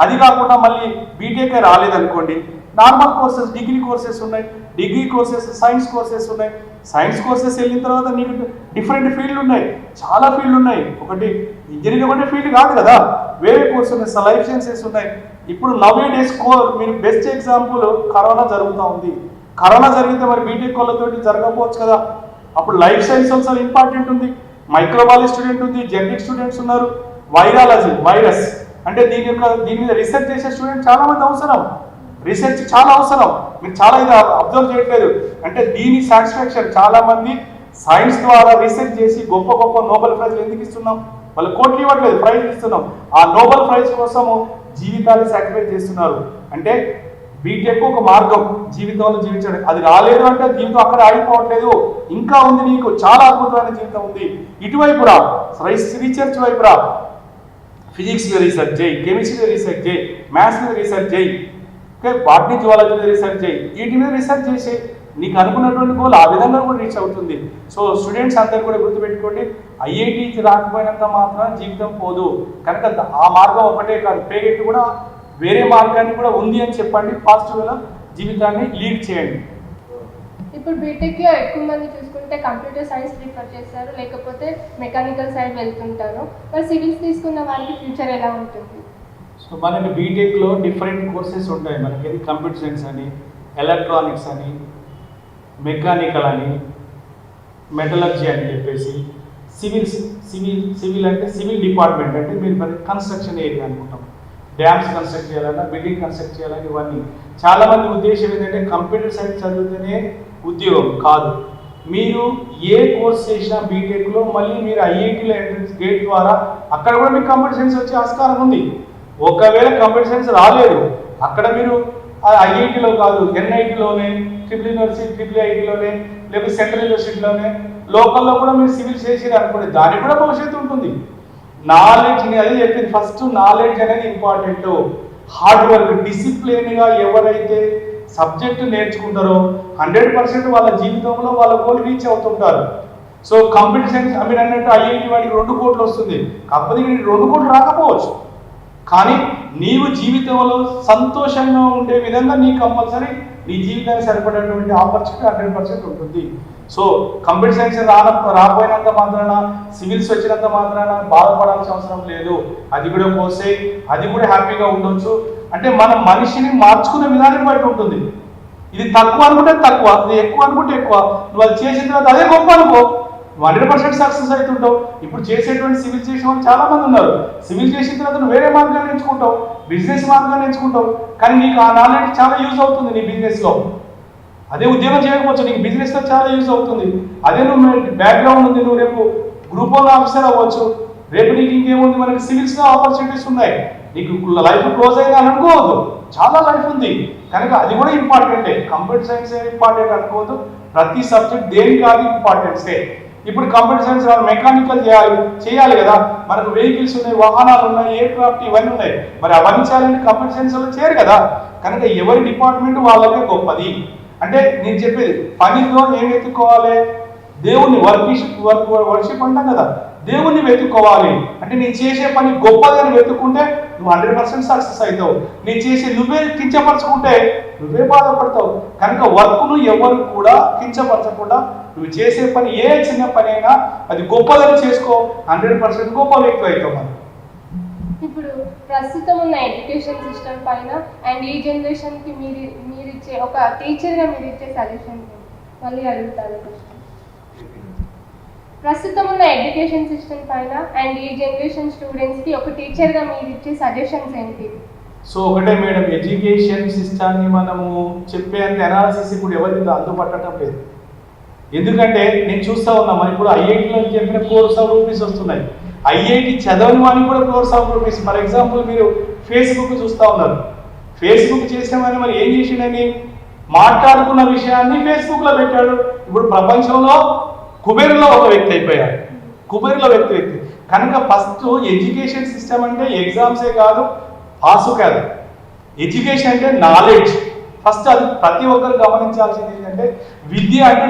Speaker 2: అది కాకుండా మళ్ళీ బీటెక్ రాలేదనుకోండి, నార్మల్ కోర్సెస్, డిగ్రీ కోర్సెస్ ఉన్నాయి, డిగ్రీ కోర్సెస్, సైన్స్ కోర్సెస్ ఉన్నాయి. సైన్స్ కోర్సెస్ వెళ్ళిన తర్వాత నీకు డిఫరెంట్ ఫీల్డ్లు ఉన్నాయి, చాలా ఫీల్డ్లు ఉన్నాయి. ఒకటి ఇంజనీరింగ్ ఒకటే ఫీల్డ్ కాదు కదా, వేరే కోర్స్ ఉన్నాయి, లైఫ్ సైన్సెస్ ఉన్నాయి. ఇప్పుడు నవే డేస్ మీరు బెస్ట్ ఎగ్జాంపుల్ కరోనా జరుగుతూ ఉంది. కరోనా జరిగితే మరి బీటెక్ వాళ్ళతో జరగకపోవచ్చు కదా. అప్పుడు లైఫ్ సైన్స్ అసలు ఇంపార్టెంట్ ఉంది, మైక్రోబాలజీ స్టూడెంట్ ఉంది, జెనెటిక్ స్టూడెంట్స్ ఉన్నారు, వైరాలజీ, వైరస్ అంటే దీని మీద రీసెర్చ్ చేసే స్టూడెంట్ చాలా మంది అవసరం. రీసెర్చ్ చాలా అవసరం, మీరు చాలా ఇది అబ్జర్వ్ చేయట్లేదు. అంటే దీని సాటిస్ఫాక్షన్ చాలా మంది సైన్స్ ద్వారా రీసెర్చ్ చేసి గొప్ప గొప్ప నోబెల్ ప్రైజ్లు ఎందుకు ఇస్తున్నాం, వాళ్ళు కోట్లు ఇవ్వట్లేదు, ప్రైజ్ ఇస్తున్నాం. ఆ నోబెల్ ప్రైజ్ కోసము జీవితాన్ని సాక్రిఫైస్ చేస్తున్నారు. అంటే బీటెక్ ఒక మార్గం జీవితంలో జీవించడం. అది రాలేదు అంటే జీవితం అక్కడ ఆగిపోవట్లేదు, ఇంకా ఉంది, నీకు చాలా అద్భుతమైన జీవితం ఉంది. ఇటువైపు రా, రీసెర్చ్ వైపు రా, ఫిజిక్స్ మీద రీసెర్చ్ చేయి, కెమిస్ట్రీ మీద రీసెర్చ్ చేయి, మ్యాథ్స్ మీద రీసెర్చ్ చేయి, బాటనీ జువాలజీ మీద రీసెర్చ్ చేయి. వీటి మీద రీసెర్చ్ చేసి నీకు అనుకున్నటువంటి గోల్ ఆ విధంగా కూడా రీచ్ అవుతుంది. సో స్టూడెంట్స్ అందరూ కూడా గుర్తుపెట్టుకోండి, ఐఐటి రాకపోయినంత మాత్రం జీవితం పోదు. కనుక ఆ మార్గం ఒకటే కాదు, పేరెంట్ కూడా వేరే మార్గాన్ని కూడా ఉంది అని చెప్పండి. పాజిటివ్గా జీవితాన్ని లీడ్ చేయండి.
Speaker 1: ఇప్పుడు బీటెక్లో ఎక్కువ మంది చూసుకుంటే కంప్యూటర్ సైన్స్ ప్రిఫర్ చేస్తారు, లేకపోతే మెకానికల్ సైడ్ వెళ్తుంటారు. మరి సివిల్స్ తీసుకున్న వారికి ఫ్యూచర్ ఎలా ఉంటుంది?
Speaker 2: సో మనకి బీటెక్లో డిఫరెంట్ కోర్సెస్ ఉంటాయి. మనకి కంప్యూటర్ సైన్స్ అని, ఎలక్ట్రానిక్స్ అని, మెకానికల్ అని, మెటలర్జీ అని చెప్పేసి, సివిల్ అంటే సివిల్ డిపార్ట్మెంట్ అంటే మీరు మరి కన్స్ట్రక్షన్ ఏరియా అనుకుంటాం. డ్యామ్స్ కన్స్ట్రక్ట్ చేయాలన్నా, బిల్డింగ్ కన్స్ట్రక్ట్ చేయాలని, ఇవన్నీ చాలామంది ఉద్దేశం ఏంటంటే కంప్యూటర్ సైన్స్ చదివితేనే ఉద్యోగం కాదు. మీరు ఏ కోర్స్ చేసినా బీటెక్లో మళ్ళీ మీరు ఐఐటీలో ఎంట్రన్స్ గేట్ ద్వారా అక్కడ కూడా మీకు కంప్యూటర్ సైన్స్ వచ్చే ఆస్కారం ఉంది. ఒకవేళ కంప్యూటర్ సైన్స్ రాలేదు అక్కడ మీరు ఐఐటీలో కాదు, ఎన్ఐటీలోనే, ట్రిపుల్ ఐటీలోనే, లేకపోతే సెంట్రల్ యూనివర్సిటీలోనే, లోకల్లో కూడా మీరు సివిల్ చేసేది అనుకోండి, దానికి కూడా భవిష్యత్తు ఉంటుంది. నాలెడ్జ్ అదే చెప్పింది, ఫస్ట్ నాలెడ్జ్ అనేది ఇంపార్టెంట్. హార్డ్ వర్క్, డిసిప్లిన్గా ఎవరైతే సబ్జెక్టు నేర్చుకుంటారో 100% వాళ్ళ జీవితంలో వాళ్ళ గోల్ రీచ్ అవుతుంటారు. సో కంప్యూటర్ సైన్స్ అన్నట్టు ఐఐటి వాడికి 2 కోట్లు వస్తుంది, కాకపోతే 2 కోట్లు రాకపోవచ్చు, కానీ నీవు జీవితంలో సంతోషంగా ఉండే విధంగా నీ కంపల్సరీ నీ జీవితానికి సరిపడేటువంటి ఆపర్చునిటీ 100% ఉంటుంది. సో కంప్యూటర్ సైన్స్ రాపోయినంత మాత్రాన, సివిల్స్ వచ్చినంత మాత్రాన బాధపడాల్సిన అవసరం లేదు. అది కూడా కోర్సే, అది కూడా హ్యాపీగా ఉండొచ్చు. అంటే మన మనిషిని మార్చుకునే విధానం బట్టి ఉంటుంది. ఇది తక్కువ అనుకుంటే తక్కువ, ఇది ఎక్కువ అనుకుంటే ఎక్కువ. నువ్వు అది చేసిన తర్వాత అదే గొప్ప అనుకో, 100% సక్సెస్ అవుతుంటావు. ఇప్పుడు చేసేటువంటి సివిల్ చేసిన వాళ్ళు చాలా మంది ఉన్నారు. సివిల్ చేసిన తర్వాత నువ్వు వేరే మార్గాన్ని ఎంచుకుంటావు, బిజినెస్ మార్గాన్ని ఎంచుకుంటావు, కానీ నీకు ఆ నాలెడ్జ్ చాలా యూజ్ అవుతుంది నీ బిజినెస్లో. అదే ఉద్యోగం చేయకపోవచ్చు, నీకు బిజినెస్లో చాలా యూజ్ అవుతుంది. అదే నువ్వు బ్యాక్గ్రౌండ్ ఉంది, నువ్వు రేపు గ్రూప్ 1 ఆఫీసర్ అవ్వచ్చు, రేపు నీకు ఇంకేముంది, మనకి సివిల్స్లో ఆపర్చునిటీస్ ఉన్నాయి. నీకు లైఫ్ క్లోజ్ అయింది అని అనుకోవద్దు, చాలా లైఫ్ ఉంది కనుక అది కూడా ఇంపార్టెంటే. కంప్యూటర్ సైన్స్ ఇంపార్టెంట్ అనుకోవద్దు, ప్రతి సబ్జెక్ట్ దేనికి కాదు ఇంపార్టెన్సే. ఇప్పుడు కంప్యూటర్ సైన్స్ మెకానికల్ చేయాలి కదా, మనకు వెహికల్స్ ఉన్నాయి, వాహనాలు ఉన్నాయి, ఎయిర్ క్రాఫ్ట్ ఇవన్నీ ఉన్నాయి. మరి అవన్నీ చేయాలంటే కంప్యూటర్ సైన్స్ వాళ్ళు చేయరు కదా. కనుక ఎవరి డిపార్ట్మెంట్ వాళ్ళకే గొప్పది. అంటే నేను చెప్పేది పనిలో ఏం వెతుక్కోవాలి, దేవుణ్ణి వర్షిప్ అంటాం కదా, దేవుణ్ణి వెతుక్కోవాలి. అంటే నేను చేసే పని గొప్పదని వెతుక్కుంటే నువ్వు 100% సక్సెస్ అవుతావు. నువ్వే కించపరచుకుంటే నువ్వే బాధపడతావు. కనుక వర్క్ను ఎవరు కూడా కించపరచకుండా నువ్వు చేసే పని ఏ చిన్న పని అయినా అది గొప్పదని చేసుకో, 100% గొప్ప వ్యక్తి అవుతావు. మనం
Speaker 1: ఇప్పుడు ప్రస్తుతం ఉన్న ఎడ్యుకేషన్ సిస్టమ్ పైన అండ్ ఈ జనరేషన్కి మీరిచ్చే ఒక టీచర్గా మీరు ఇచ్చే సజెషన్ మళ్ళీ అడుగుతాను. ప్రస్తుతం ఉన్న ఎడ్యుకేషన్ సిస్టమ్ పైన అండ్ ఈ జనరేషన్ స్టూడెంట్స్కి ఒక టీచర్గా మీరు ఇచ్చే సజెషన్స్ ఏంటి?
Speaker 2: సో ఒకటే మేడం, ఎడ్యుకేషన్ సిస్టాన్ని మనము చెప్పేంత అనాలిసిస్ ఇప్పుడు ఎవరికి అందుపట్టడం లేదు. ఎందుకంటే నేను చూస్తూ ఉన్నా, మరి ఇప్పుడు ఐఐటీలో చెప్పిన ₹4 crores వస్తున్నాయి. ఐఐటి చదవని వానికి కూడా ₹4 crores. ఫర్ ఎగ్జాంపుల్ మీరు ఫేస్బుక్ చూస్తూ ఉన్నారు, ఫేస్బుక్ చేసిన వాడిని మరి ఏం చేసిండని మాట్లాడుకున్న విషయాన్ని ఫేస్బుక్లో పెట్టాడు. ఇప్పుడు ప్రపంచంలో కుబేరులో ఒక వ్యక్తి అయిపోయాడు, కుబేరులో వ్యక్తి. కనుక ఫస్ట్ ఎడ్యుకేషన్ సిస్టమ్ అంటే ఎగ్జామ్సే కాదు, పాసు కాదు. ఎడ్యుకేషన్ అంటే నాలెడ్జ్. ఫస్ట్ అది ప్రతి ఒక్కరు గమనించాల్సింది ఏంటంటే విద్య అంటే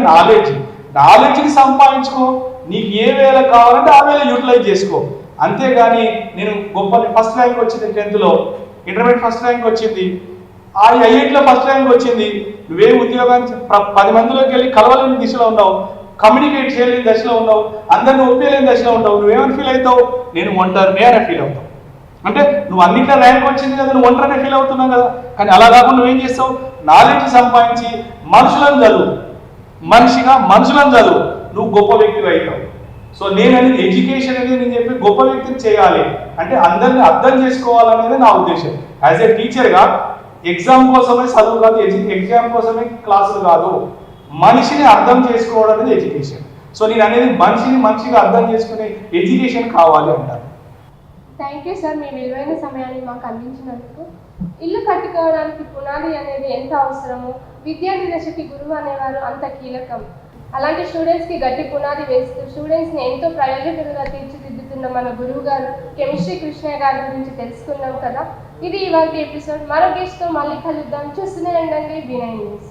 Speaker 2: నాలెడ్జ్ని సంపాదించుకో, నీకు ఏ వేళ కావాలంటే ఆ వేళ యూటిలైజ్ చేసుకో. అంతేగాని నేను గొప్ప ఫస్ట్ ర్యాంక్ వచ్చింది 10th, ఇంటర్మీడియట్ ఫస్ట్ ర్యాంక్ వచ్చింది, ఆ ఐఐటీలో ఫస్ట్ ర్యాంక్ వచ్చింది, నువ్వే ఉద్యోగానికి 10 మందిలోకి వెళ్ళి కలవలేని దిశలో ఉన్నావు, కమ్యూనికేట్ చేయలేని దశలో ఉన్నావు, అందరిని ఒప్పేయలేని దశలో ఉంటావు. నువ్వేమని ఫీల్ అవుతావు? నేను ఒంటరినే అని ఫీల్ అవుతావు. అంటే నువ్వు అన్నింటిలో ర్యాంక్ వచ్చింది కదా, నువ్వు ఒంటరినే ఫీల్ అవుతున్నావు కదా. కానీ అలా కాకుండా నువ్వేం చేస్తావు? నాలెడ్జ్ సంపాదించి మనుషులను చదువు, నువ్వు గొప్ప వ్యక్తిగా అవుతావు. సో నేను అనేది ఎడ్యుకేషన్ అనేది నేను చెప్పి గొప్ప వ్యక్తిని చేయాలి అంటే అందరిని అర్థం చేసుకోవాలనేది నా ఉద్దేశం. యాజ్ ఏ టీచర్గా ఎగ్జామ్ కోసమే చదువు కాదు, ఎగ్జామ్ కోసమే క్లాసులు కాదు, మనిషిని అర్థం చేసుకోవడం అనేది ఎడ్యుకేషన్. సో నేను అనేది మనిషిగా అర్థం చేసుకునే ఎడ్యుకేషన్ కావాలి అంటారు.
Speaker 1: థ్యాంక్ యూ సార్, మీ విలువైన సమయాన్ని మాకు అందించినందుకు. ఇల్లు కట్టుకోవడానికి పునాది అనేది ఎంత అవసరమో విద్యార్థి దశకి గురువు అనేవారు అంత కీలకం. అలాంటి స్టూడెంట్స్కి గట్టి పునాది వేస్తూ స్టూడెంట్స్ని ఎంతో ప్రయోజకులుగా తీర్చిదిద్దుతున్న మన గురువు గారు కెమిస్ట్రీ కృష్ణయ్య గారి గురించి తెలుసుకున్నాం కదా. ఇది ఇవాళ ఎపిసోడ్. మరో గెస్ట్తో మళ్ళీ కలుద్దాం. చూస్తూనే ఉండండి V9 News.